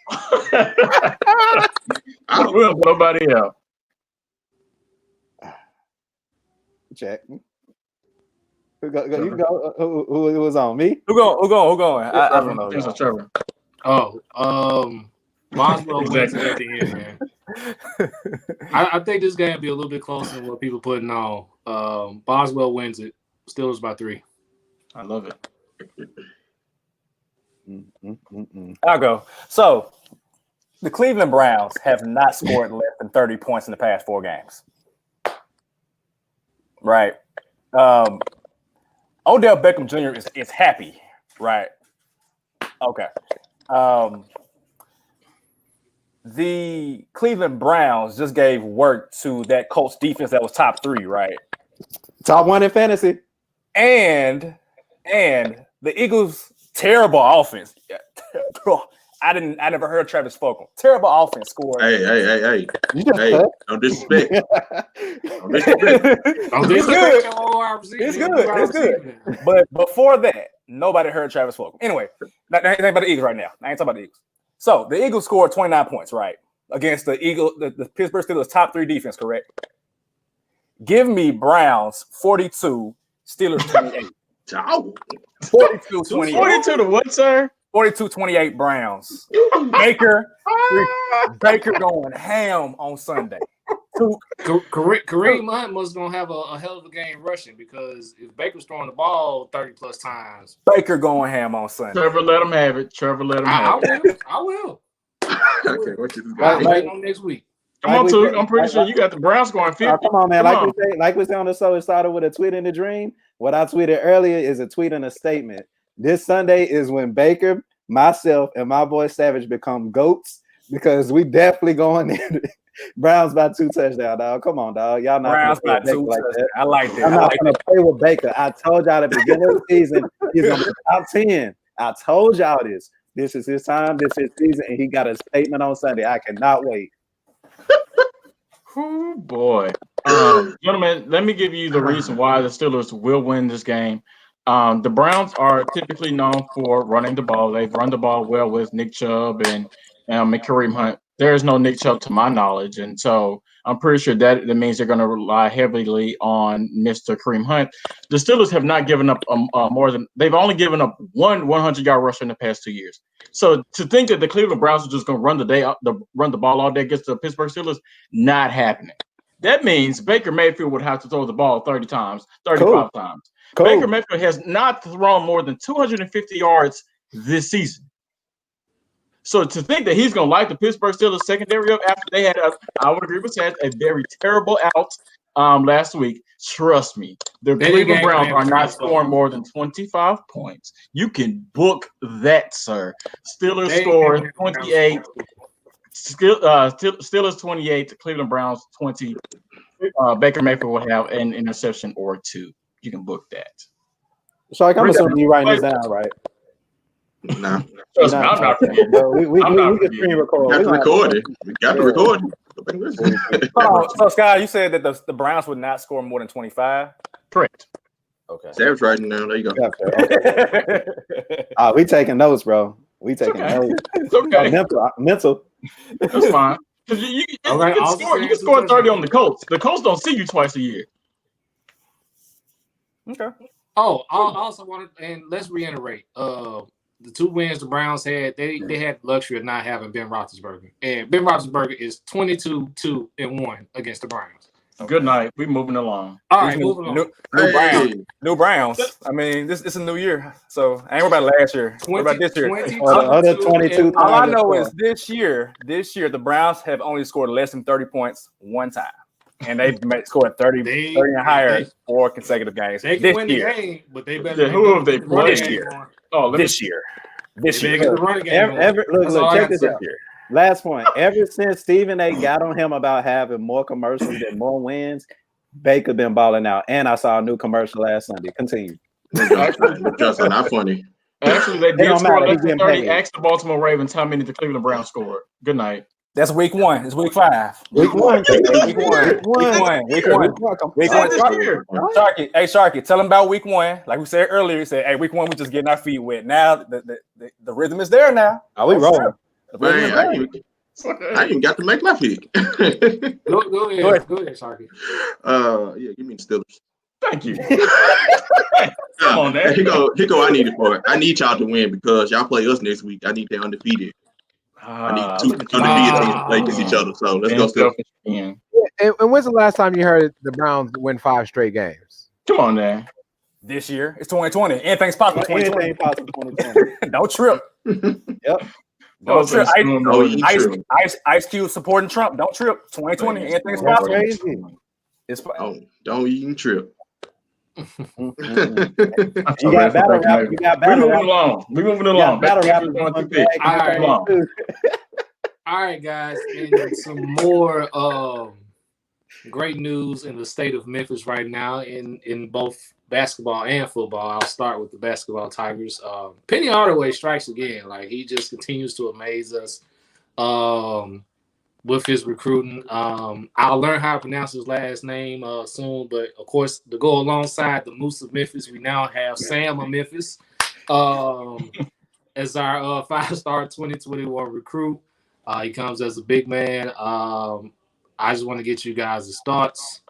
I will, nobody else. Check. You can go. Who was on me? Who going? I don't know. This is Trevor. Boswell wins it at the end, man. I think this game will be a little bit closer than what people putting on. Boswell wins it. Steelers by 3. I love it. I'll go. So the Cleveland Browns have not scored less than 30 points in the past 4 games. Right. Odell Beckham Jr. is happy, right? Okay. The Cleveland Browns just gave work to that Colts defense that was top 3, right? Top 1 in fantasy. And the Eagles' terrible offense. I never heard Travis Fulgham. Terrible offense scored. Hey. You just Hey, cut. don't disrespect. It's good. But before that, nobody heard Travis Fulgham. Anyway, I ain't talking about the Eagles right now. I ain't talking about the Eagles. So the Eagles scored 29 points, right? Against the Pittsburgh Steelers top 3 defense, correct? Give me Browns 42, Steelers 28. 42-28. 42 to what, sir? 42-28 Browns. Baker going ham on Sunday. Kareem Hunt was going to have a hell of a game rushing because if Baker's throwing the ball 30-plus times. Baker going ham on Sunday. Trevor, let him have it. I will. Okay, what you I'll wait on next week. I'm pretty sure you got the Browns going 50. Come on, man. Like we say on the show, it started with a tweet in the dream. What I tweeted earlier is a tweet and a statement. This Sunday is when Baker, myself, and my boy Savage become GOATs because we definitely going in Browns by 2 touchdowns, dog. Come on, dog. Y'all not Browns by 2 like that. I like that. I'm not going to play with Baker. I told y'all at the beginning of the season he's going to be top 10. I told y'all this. This is his time. This is his season, and he got a statement on Sunday. I cannot wait. Oh boy, gentlemen, let me give you the reason why the Steelers will win this game. The Browns are typically known for running the ball. They've run the ball well with Nick Chubb and Kareem Hunt. There is no Nick Chubb to my knowledge, and so I'm pretty sure that means they're going to rely heavily on Mr. Kareem Hunt. The Steelers have not given up they've only given up one 100-yard rusher in the past 2 years. So to think that the Cleveland Browns are just going to run the ball all day against the Pittsburgh Steelers, not happening. That means Baker Mayfield would have to throw the ball 30 times, 35 times. Cool. Baker Mayfield has not thrown more than 250 yards this season. So to think that he's going to light the Pittsburgh Steelers secondary up after they had, I would agree with that, a very terrible out last week. Trust me, the Cleveland Browns are not scoring more than 25 points. You can book that, sir. Steelers scoring 28. Steelers 28. Cleveland Browns 20. Baker Mayfield will have an interception or two. You can book that. So I'm assuming you writing this down, right? Nah. Trust me, I'm not forgetting. We can screen record. We got to record it. We got to record it. So Scott, you said that the Browns would not score more than 25. Correct. Okay. Savage writing down. There you go. Okay. We taking notes, bro. We taking notes. It's okay. Mental. That's fine. Because you can score 30 on the Colts. The Colts don't see you twice a year. Okay. Oh, I also wanted, and let's reiterate, the 2 wins the Browns had, they had the luxury of not having Ben Roethlisberger. And Ben Roethlisberger is 22-2-1 against the Browns. Good night. We're moving along. All right, moving on. New Browns. I mean, this is a new year. So I ain't worried about last year. What about this year? Other 22. All I know is this year, the Browns have only scored less than 30 points one time. And they've scored 30 and higher 4 consecutive games. They can win the game, but they better. Who have they played this year? This year. Look, check this out. Last point. Ever since Stephen A. got on him about having more commercials and more wins, Baker been balling out. And I saw a new commercial last Sunday. Continue. Just not funny. Actually, they did score less than 30. Ask the Baltimore Ravens how many the Cleveland Browns scored. Good night. That's week 1. It's week 5. Week one. Sharky, tell them about week 1. Like we said earlier, he said, hey, week 1, we just getting our feet wet. Now the rhythm is there now. Are we rolling? Man, I even got to make my pick. Go ahead, Sharky. Yeah, give me the Steelers. Thank you. Come on, man. Here go. I need it for it. I need y'all to win because y'all play us next week. I need them undefeated. I need 2 undefeated teams to play against each other. So let's go still. And when's the last time you heard the Browns win 5 straight games? Come on, man. This year, it's 2020. Anything's possible. 2020. Don't trip. Yep. Don't trip. Ice Cube supporting Trump. Don't trip. 2020. Anything's possible. Don't even trip. You got battle rap. We're moving along. All right, guys. And some more great news in the state of Memphis right now in both basketball and football. I'll start with the basketball Tigers. Penny Hardaway strikes again. Like, he just continues to amaze us with his recruiting. I'll learn how to pronounce his last name soon, but of course, to go alongside the Moose of Memphis, we now have Sam of Memphis as our 5-star 2021 recruit. He comes as a big man. I just want to get you guys' thoughts,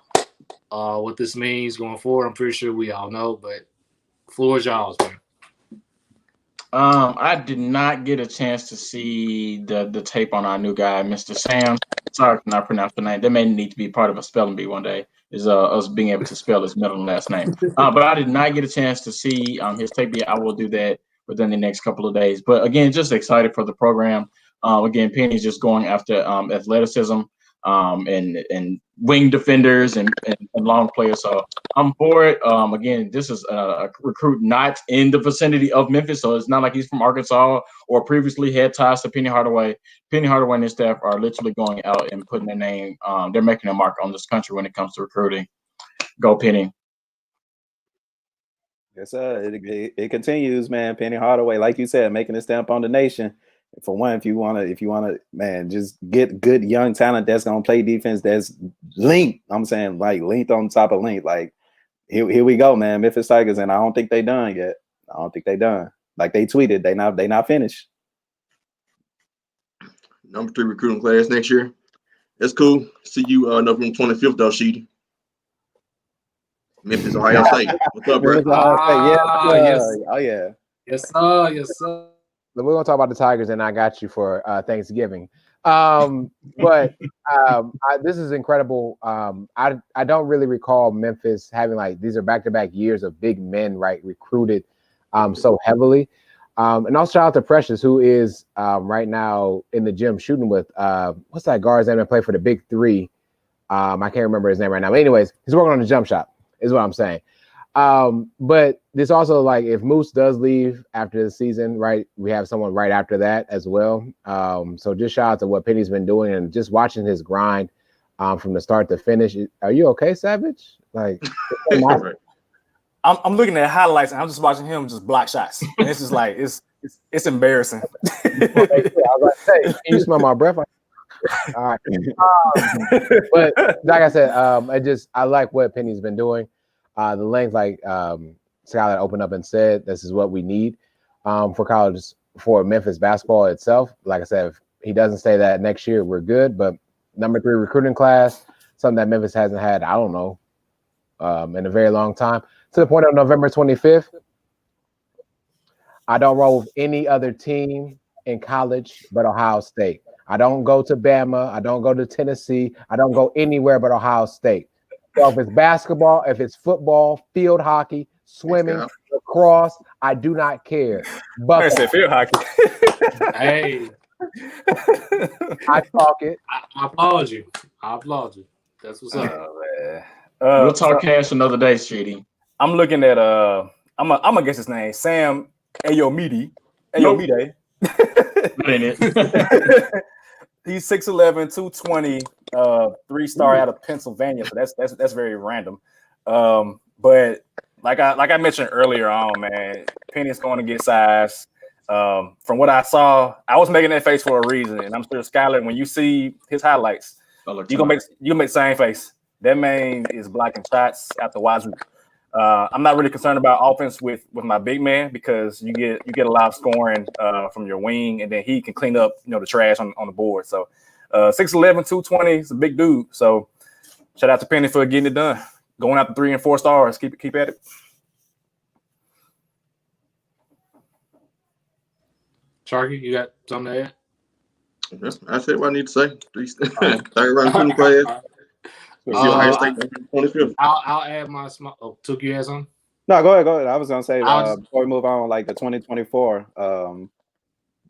what this means going forward. I'm pretty sure we all know, but floor is y'all's, man. I did not get a chance to see the tape on our new guy, Mr. Sam. Sorry if I pronounced the name. That may need to be part of a spelling bee one day, is us being able to spell his middle and last name. But I did not get a chance to see his tape yet. I will do that within the next couple of days. But again, just excited for the program. Again, Penny's just going after athleticism and wing defenders and long players. So I'm for it. Again, this is a recruit not in the vicinity of Memphis, so it's not like he's from Arkansas or previously had ties to Penny Hardaway. Penny Hardaway and his staff are literally going out and putting their name. They're making a mark on this country when it comes to recruiting. Go Penny. Yes, sir. It continues, man. Penny Hardaway, like you said, making a stamp on the nation. For one, if you wanna, man, just get good young talent that's gonna play defense. That's linked. I'm saying, like, linked on top of linked. Like, here we go, man. Memphis Tigers, and I don't think they done yet. I don't think they done. Like they tweeted, they not finished. Number 3 recruiting class next year. That's cool. See you November 25th, though, Sheedy. Memphis, Ohio State. What's up, bro? Yes. Oh yeah. Yes, sir. Yes, sir. We're gonna talk about the Tigers, and I got you for Thanksgiving. But this is incredible. I don't really recall Memphis having, like, these are back-to-back years of big men, right, recruited so heavily. And also shout out to Precious, who is right now in the gym shooting with what's that guard's name that played for the Big Three? I can't remember his name right now. But anyways, he's working on the jump shot, is what I'm saying. But this also, like, if Moose does leave after the season, right, we have someone right after that as well. So just shout out to what Penny's been doing and just watching his grind from the start to finish. Are you okay, Savage? Like, I'm looking at highlights and I'm just watching him just block shots. And it's just like it's embarrassing. I was like, hey, can you smell my breath? All right. But like I said, I like what Penny's been doing. The length, like Skylar opened up and said, this is what we need for college, for Memphis basketball itself. Like I said, if he doesn't say that next year, we're good. But number 3 recruiting class, something that Memphis hasn't had, I don't know, in a very long time. To the point of November 25th, I don't roll with any other team in college but Ohio State. I don't go to Bama. I don't go to Tennessee. I don't go anywhere but Ohio State. So if it's basketball, if it's football, field hockey, swimming, lacrosse, I do not care. But I said field hockey. Hey, I talk it. I applaud you. That's what's up. We'll talk cash another day, Sheedy. I'm looking at I'm gonna guess his name, Sam Ayomide. Ayomide. That ain't it. He's 6'11", 220, 3-star out of Pennsylvania. So that's very random. But like I mentioned earlier on, man, Penny's going to get size. From what I saw, I was making that face for a reason, and I'm sure Skylar, when you see his highlights, you gonna make the same face. That man is blocking shots out the wazoo. I'm not really concerned about offense with my big man because you get a lot of scoring from your wing, and then he can clean up the trash on the board. So 6'11", 220 is a big dude. So shout out to Penny for getting it done. Going out to 3 and 4 stars. Keep at it. Sharky, you got something to add? I said what I need to say. 3rd round recruiting class. I'll add my small. Oh, took you as on? No, go ahead. I was gonna say before we move on, like the 2024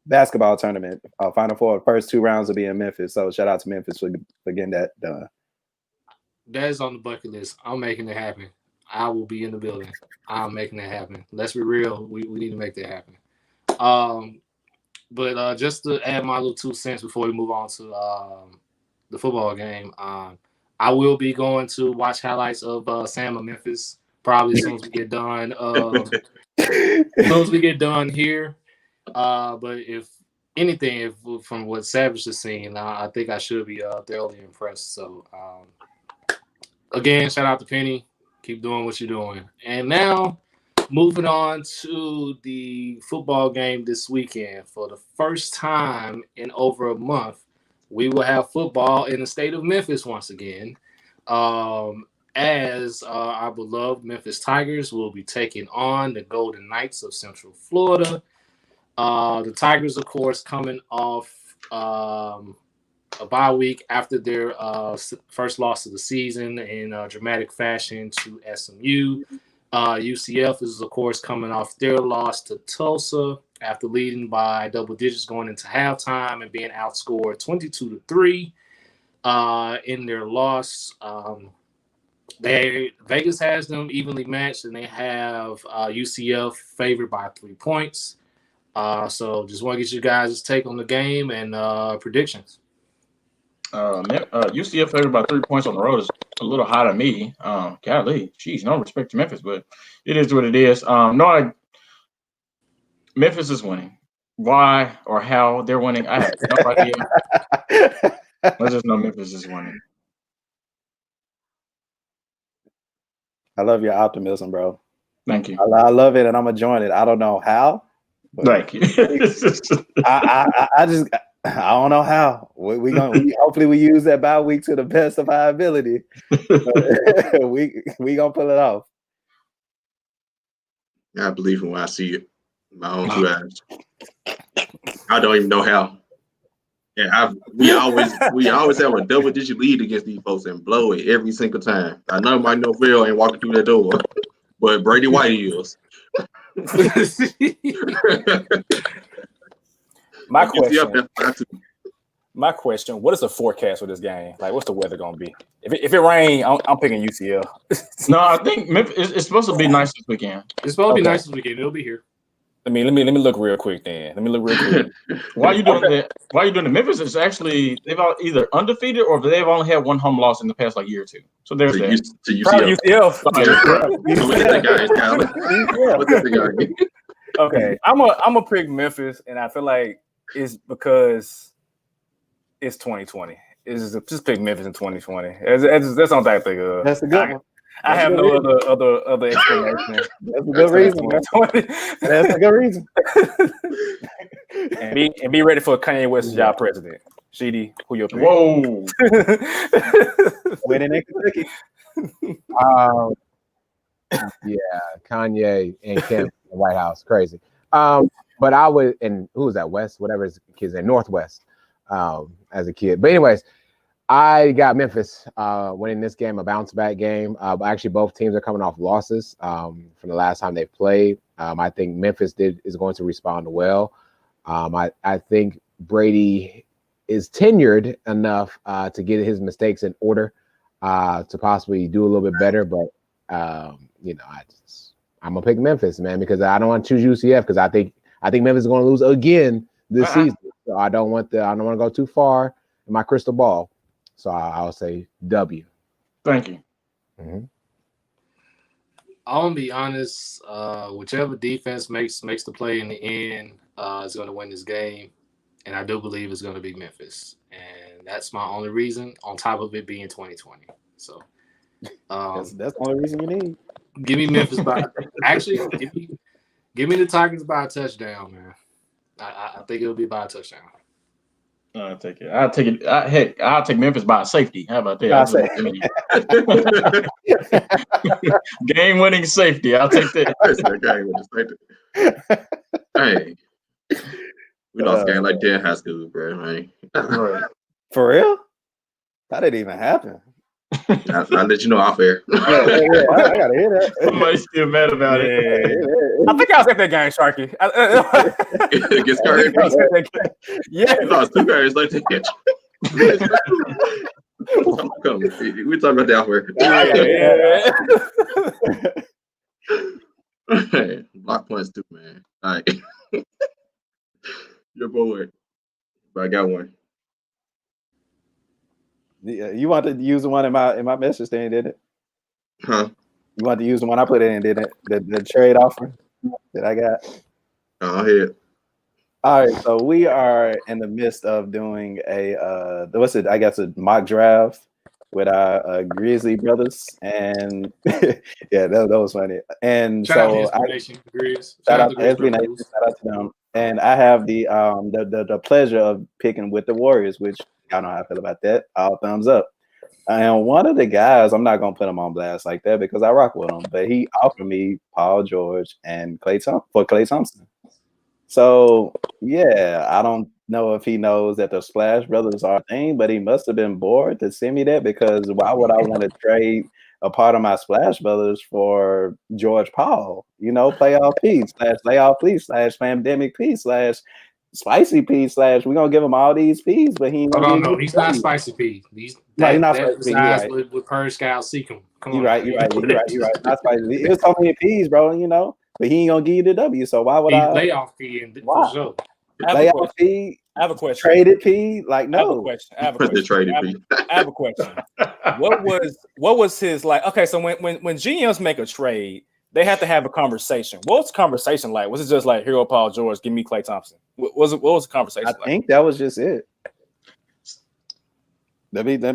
basketball tournament, Final Four, first 2 rounds will be in Memphis. So shout out to Memphis for getting that done. That is on the bucket list. I'm making it happen. I will be in the building. I'm making that happen. Let's be real. We need to make that happen. But just to add my little 2 cents before we move on to the football game, I will be going to watch highlights of Sam of Memphis probably as soon as we get done. Here. But if anything, from what Savage has seen, I think I should be thoroughly impressed. So again, shout out to Penny. Keep doing what you're doing. And now moving on to the football game this weekend. For the first time in over a month, we will have football in the state of Memphis once again, as our beloved Memphis Tigers will be taking on the Golden Knights of Central Florida. The Tigers, of course, coming off a bye week after their first loss of the season in dramatic fashion to SMU. UCF is, of course, coming off their loss to Tulsa after leading by double digits going into halftime and being outscored 22-3 in their loss. Vegas has them evenly matched, and they have UCF favored by 3 points. So just want to get you guys' take on the game and predictions. UCF favored by 3 points on the road is a little high to me. Golly, geez, no respect to Memphis, but it is what it is. Memphis is winning. Why or how they're winning, I have no idea. I just know Memphis is winning. I love your optimism, bro. Thank you. I love it, and I'm gonna join it. I don't know how. Thank you. I don't know how. Hopefully we use that bye week to the best of our ability. we gonna pull it off. I believe it when I see it. My own 2 eyes. I don't even know how. Yeah, we always have a double-digit lead against these folks and blow it every single time. I know Mike Norvell ain't walking through that door, but Brady White is. My question. My question: what is the forecast for this game? Like, what's the weather gonna be? If it rain, I'm picking UCL. No, I think Memphis, it's supposed to be nice this weekend. It's supposed to be nice this weekend. It'll be here. Let me look real quick then. Let me look real quick. Why are you doing that? Why are you doing it? Memphis is actually they've either undefeated or they've only had one home loss in the past year or two. So there's that. To Probably UCL. UCL. Okay, I'm a pick Memphis, and I feel like it's because it's 2020. It's just pick Memphis in 2020. That's the only thing I think of. That's a good one. I have no other explanation. That's a good reason. That's a good reason. and be ready for Kanye West's job president. Sheedy, who your pick? Whoa. Winning in Kentucky. Yeah, Kanye and Kim in the White House, crazy. But I would, and who was that? West, whatever his kid's name, Northwest, as a kid. But anyways, I got Memphis winning this game, a bounce back game. Actually, both teams are coming off losses from the last time they played. I think Memphis is going to respond well. I think Brady is tenured enough to get his mistakes in order to possibly do a little bit better. But I'm gonna pick Memphis, man, because I don't want to choose UCF because I think Memphis is going to lose again this season. So I don't want to go too far in my crystal ball. So I'll say W. Thank you. Mm-hmm. I'm gonna be honest. Whichever defense makes the play in the end is going to win this game, and I do believe it's going to be Memphis, and that's my only reason. On top of it being 2020, so that's the only reason you need. Give me Memphis by actually give me the Tigers by a touchdown, man. I think it'll be by a touchdown. I'll take it. I'll take Memphis by a safety. How about that? Game-winning safety. I'll take that. Hey, we lost a game like that in high school, bro. Right? For real? That didn't even happen. I'll let you know off air. I gotta hear that. Somebody's still mad about it. I think I was at that game, Sharky. Against Curry. Yeah. We lost 2 games like that. We talking about that off air. Hey, block points too, man. All right. Your boy. But I got one. You want to use the one in my message thing, didn't it? Huh? You want to use the one I put in, didn't it? The trade offer that I got. Oh, yeah. All right, so we are in the midst of doing a a mock draft with our Grizzly brothers, and yeah, that was funny. And Shout out to SB Nation, shout out to them. And I have the pleasure of picking with the Warriors, which y'all know how I feel about that. All thumbs up. And one of the guys, I'm not gonna put him on blast like that because I rock with him, but he offered me Paul George and Klay Thompson. So yeah, I don't know if he knows that the Splash Brothers are a thing, but he must have been bored to send me that because why would I want to trade a part of my Splash Brothers for George Paul? Playoff P / layoff P / pandemic P / spicy P / we're gonna give him all these P's, but he ain't gonna no, he's not spicy P. He's not spicy P. Right. With Purge Scout Seekum. You're right. Not spicy. It was so many P's, bro, but he ain't gonna give you the W. So why would I layoff P for sure? Layoff P. I have a question. Traded P? Like no. I have a question. What was his like? Okay, so when GMs make a trade, they have to have a conversation. What was the conversation like? Was it just like, here go Paul George, give me Klay Thompson? What was the conversation like? I think that was just it. Let me tell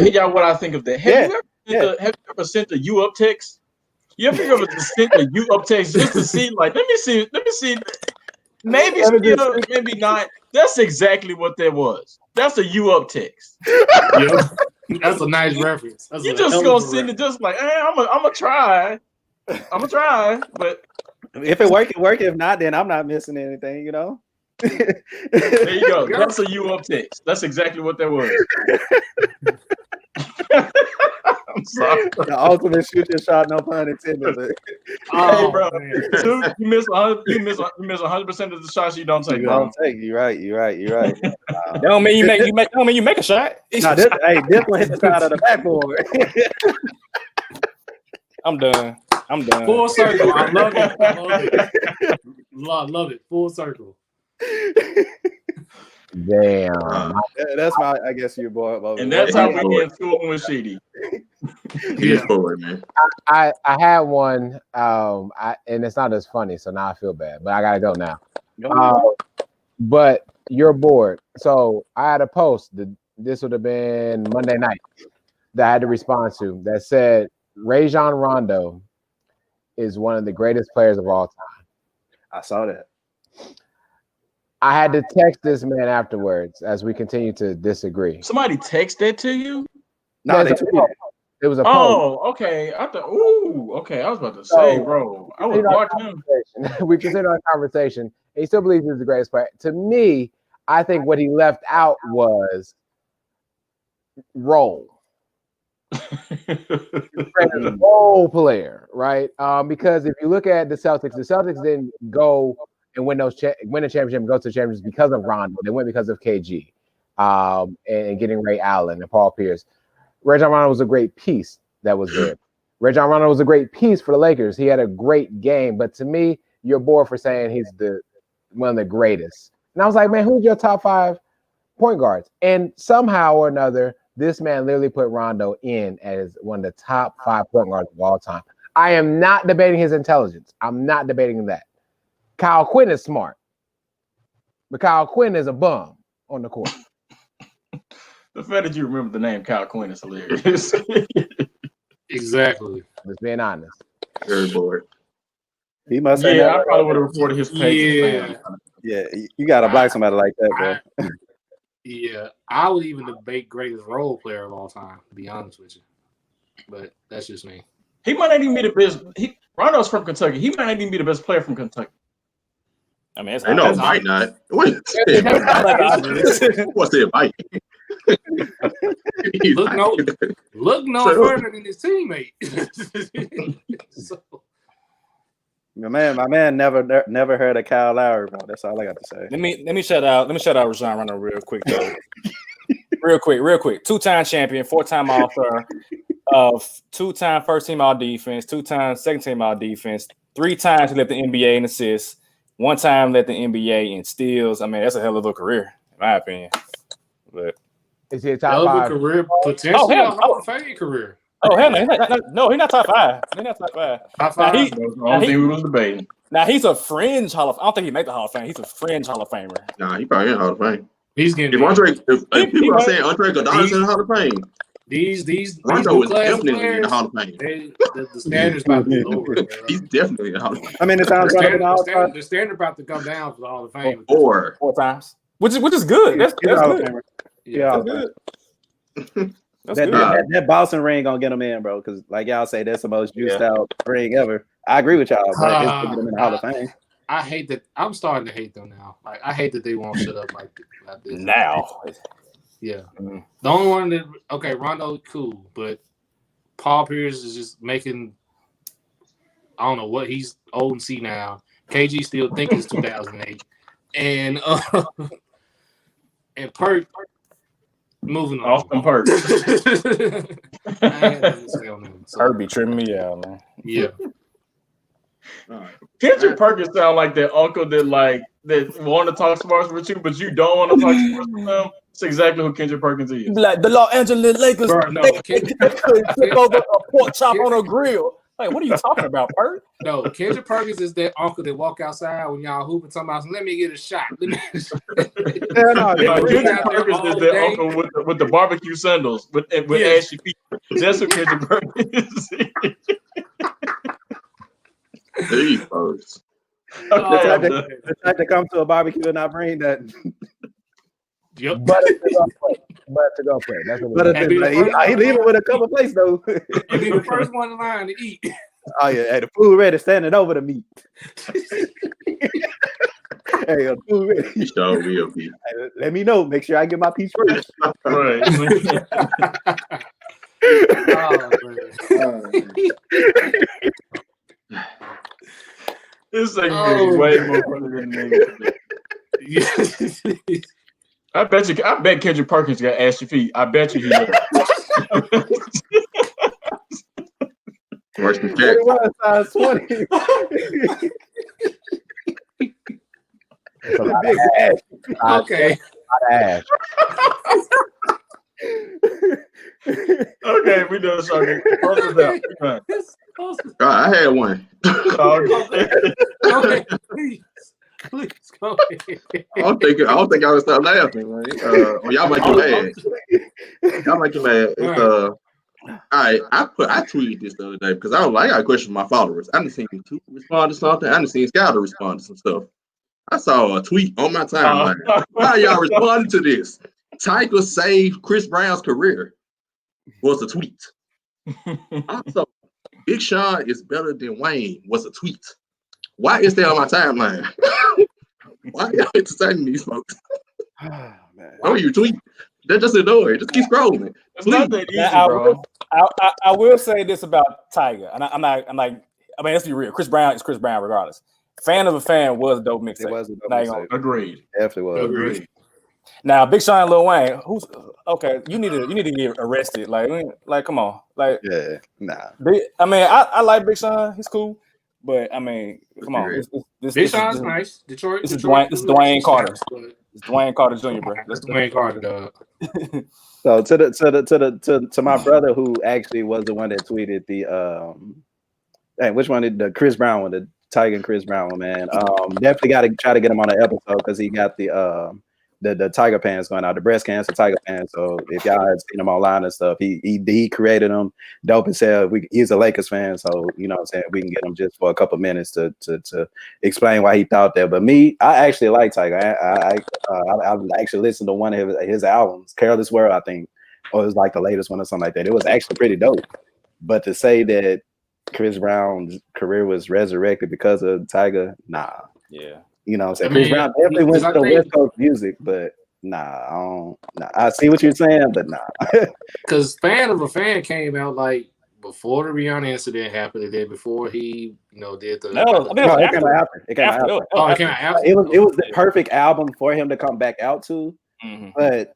y'all what I think of that. Have you ever sent a U up text? You ever sent a U up text just to see, like, let me see, maybe still, maybe not. That's exactly what that was. That's a U up text. That's a nice reference. You just gonna send it just like, I'm gonna try. But if it work, it work. If not, then I'm not missing anything, There you go. That's a U up text. That's exactly what that was. I'm sorry. The ultimate shoot your shot, no pun intended. But Hey, bro. Man. Dude, you miss 100% of the shots you don't take, you bro. don't take. You're right. That don't mean you make a shot. No, this one hit the side of the backboard. I'm done. Full circle. I love it. Love it. Full circle. Damn. That's my, I guess, your boy. And that's how we get schooling with Sheedy. He's forward, man. I had one, and it's not as funny, so now I feel bad, but I gotta go now. But you're bored. So I had a post that this would have been Monday night that I had to respond to that said Rajon Rondo is one of the greatest players of all time. I saw that. I had to text this man afterwards as we continue to disagree. Somebody text that to you? No, There's they a tweeted. post. It was a post. Oh, okay. I was about to say, bro. I was blocking him. We considered our conversation. He still believes he's the greatest player. To me, I think what he left out was role. Role player, right? Because if you look at the Celtics didn't go and win a championship and go to the championships because of Rondo. They went because of KG and getting Ray Allen and Paul Pierce. Rajon Rondo was a great piece that was there. Rajon Rondo was a great piece for the Lakers. He had a great game, but to me, you're bored for saying he's one of the greatest. And I was like, man, who's your top 5 point guards? And somehow or another, this man literally put Rondo in as one of the top 5 point guards of all time. I am not debating his intelligence. I'm not debating that. Kyle Quinn is smart, but Kyle Quinn is a bum on the court. The fact that you remember the name Kyle Quinn is hilarious. Exactly. Just being honest. Very bored. He must have. I probably would have reported his page. Yeah, you gotta block somebody like that, bro. I would even debate greatest role player of all time, to be honest with you. But that's just me. He might not even be the best. Rondo's from Kentucky. He might not even be the best player from Kentucky. I mean, it might not. What's it might? Look no further than his teammate. So. My man never heard of Kyle Lowry, bro. That's all I got to say. Let me shout out Rajon Rondo real quick though. real quick. 2-time champion, 4-time All-Star, 2-time first-team All-Defense, 2-time second-team All-Defense, 3 times he led the NBA in assists, 1 time led the NBA in steals. I mean, that's a hell of a career, in my opinion. But is he a top 5 career? Potentially a Hall of Fame career. Oh hell no, he's not top 5. He's not top 5. Top 5. That's the only thing we was debating. Now he's a fringe Hall of. I don't think he made the Hall of Fame. He's a fringe Hall of Famer. Nah, he probably in Hall of Fame. He's getting. If people are saying Andre Iguodala's in the Hall of Fame, these Rondo is definitely players, in the Hall of Fame. The standard's about to be lower. He's definitely in the Hall of Fame. I mean, the standard about to come down for the Hall of Fame. 4 times, which is good. That's good. Yeah, that's good. That Boston ring gonna get him in, bro. Because like y'all say, that's the most juiced out ring ever. I agree with y'all, but it's to get him in the Hall of Fame. I hate that. I'm starting to hate them now. Like I hate that they won't shut up like this. Now. Yeah. The only one that Rondo cool, but Paul Pierce is just making. I don't know what he's old and see now. KG still think it's 2008, and Perk. Moving on. Austin Perk. Perk be trimming me out, man. Yeah. Kendrick Perkins sound like that uncle that want to talk sports with you, but you don't want to talk sports with them. It's exactly who Kendrick Perkins is. Like the Los Angeles Lakers. Bro, no, flip over a pork chop on a grill. Like, what are you talking about, Perk? No, Kendrick Perkins is that uncle that walk outside when y'all hooping, talking about, let me get a shot. Kendrick Perkins is that uncle with the barbecue sandals with ashy feet. That's who Kendrick Perkins is. These folks. The type to come to a barbecue and not bring that. Yep. But to go play. That's what he leaving with a couple plates though. He'll be the first one in line to eat. Oh yeah, hey, the food ready, standing over the meat. Hey, the food ready. He sure will be. Let me know. Make sure I get my piece first. Right. Oh, This segment is way more funny than the name. I bet Kendrick Perkins got ashy feet. I bet you he does. Worse than Shaq. It was size 20. Big ass. Okay. Ass. Okay, we done something. Close this out. Right. I had one. Okay, please go ahead. I don't think I would stop laughing. Right? Or y'all might get mad. Y'all might get mad. It's all right. I tweeted this the other day because I got a question from my followers. I didn't see you respond to something. I didn't see Scouter respond to some stuff. I saw a tweet on my timeline. How y'all responding to this? Tigers saved Chris Brown's career. Was a tweet. Also, Big Sean is better than Wayne. Was a tweet. Why is that on my timeline? Why y'all entertaining these folks? Oh, you tweet. They're just annoying. Just keep scrolling. It's not that easy, Now, bro. I will say this about Tiger, and I'm like, let's be real. Chris Brown is Chris Brown, regardless. Fan of a fan was a dope mixtape. It was a dope mixtape. Agreed. Definitely was. Agreed. Now, Big Sean and Lil Wayne, who's okay? You need to get arrested. Like, come on, like, Yeah, nah. I like Big Sean. He's cool, but I mean, come on. Big Sean's nice. Detroit. This is Dwayne Carter. It's Dwayne Carter Jr., bro. That's Dwayne Carter, dog. So to my brother who actually was the one that tweeted the which one did the Chris Brown one, the Tiger and Chris Brown one, man. Definitely got to try to get him on an episode because he got the Tiger pants going out, the breast cancer Tiger pants. So if y'all had seen him online and stuff, he created them. Dope as hell. He's a Lakers fan, so you know what I'm saying, we can get him just for a couple minutes to explain why he thought that. But me, I actually like Tiger. I actually listened to one of his albums, Careless World, I think, or it was like the latest one or something like that. It was actually pretty dope. But to say that Chris Brown's career was resurrected because of Tiger, nah. Yeah. You know what I'm saying? Chris Brown definitely went to the West Coast music, but nah, I see what you're saying, but nah. Because Fan of a Fan came out like before the Rihanna incident happened, and then before he, did the. It came out after. It came out after. Oh, it came out after. It was the perfect album for him to come back out to, but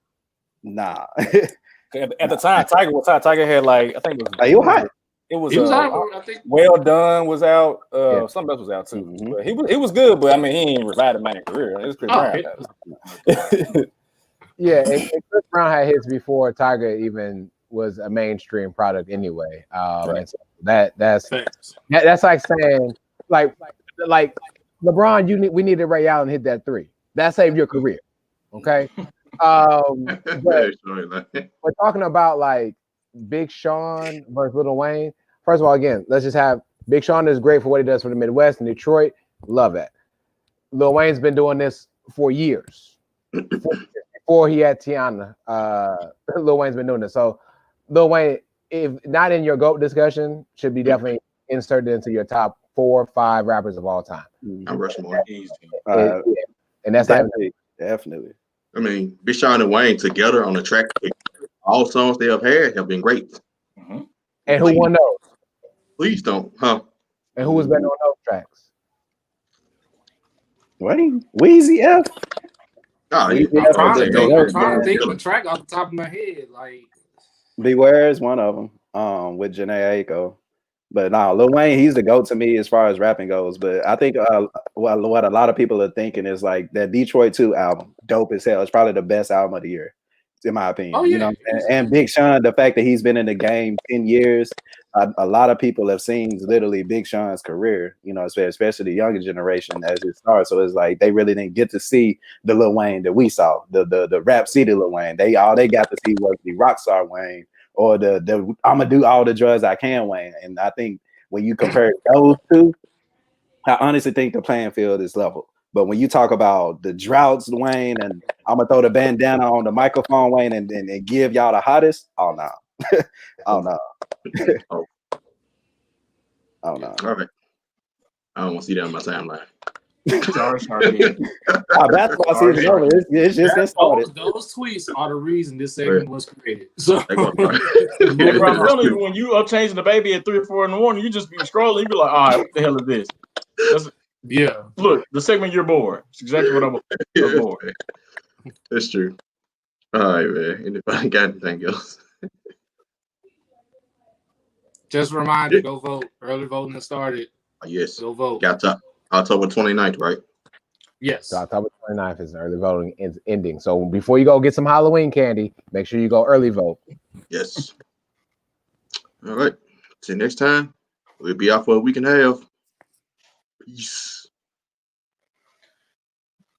nah. At the time, Tiger had like, I think it was. He was hot. It was, I think. Well Done was out. Something else was out too. But he was good, but I mean, he ain't revived my career. It was Chris Brown. Yeah, and Chris Brown had hits before Tiger even was a mainstream product anyway. Right. And so that's like saying like LeBron, we needed Ray Allen to hit that three. That saved your career. Okay. But we're talking about like Big Sean versus Lil Wayne. First of all, again, let's just have Big Sean is great for what he does for the Midwest and Detroit. Love it. Lil Wayne's been doing this for years. Before he had Tiana, Lil Wayne's been doing this. So Lil Wayne, if not in your GOAT discussion, should be definitely inserted into your top 4 or 5 rappers of all time. I'm Rushmore. And that's definitely. I mean, Big Sean and Wayne together on the track. All songs they have had have been great. And who won those? Please don't, huh? And who was better on those tracks? Weezy F. I'm trying to think of a track off the top of my head. Like Beware is one of them. With Janae Aiko. But no, Lil Wayne, he's the GOAT to me as far as rapping goes. But I think what a lot of people are thinking is like that Detroit 2 album, dope as hell. It's probably the best album of the year, in my opinion. Oh, yeah. You know, and Big Sean, the fact that he's been in the game 10 years, a lot of people have seen literally Big Sean's career, especially the younger generation as it starts. So it's like they really didn't get to see the Lil Wayne that we saw, the Rap City Lil Wayne. All they got to see was the Rockstar Wayne or the I'm gonna do all the drugs I can Wayne. And I think when you compare those two, I honestly think the playing field is level. But when you talk about the droughts, Wayne, and I'm gonna throw the bandana on the microphone, Wayne, and give y'all the hottest, oh no. Oh no. Oh no. All right. I don't want to see that on my timeline. Sorry, sorry. Basketball season over. It's just been started. Those tweets are the reason this segment was created. So They gonna start. Hey, bro, I'm telling you, when you up changing the baby at 3 or 4 in the morning, you just be scrolling. You be like, all right, what the hell is this? yeah. Look, the segment you're bored. It's exactly what I'm bored. That's true. All right, man. Anybody got anything else? Just a reminder, go vote. Early voting has started. Yes. Go vote. Got October 29th, right? Yes. So October 29th is early voting is ending. So before you go get some Halloween candy, make sure you go early vote. Yes. All right. Till next time, we'll be out for a week and a half. Peace.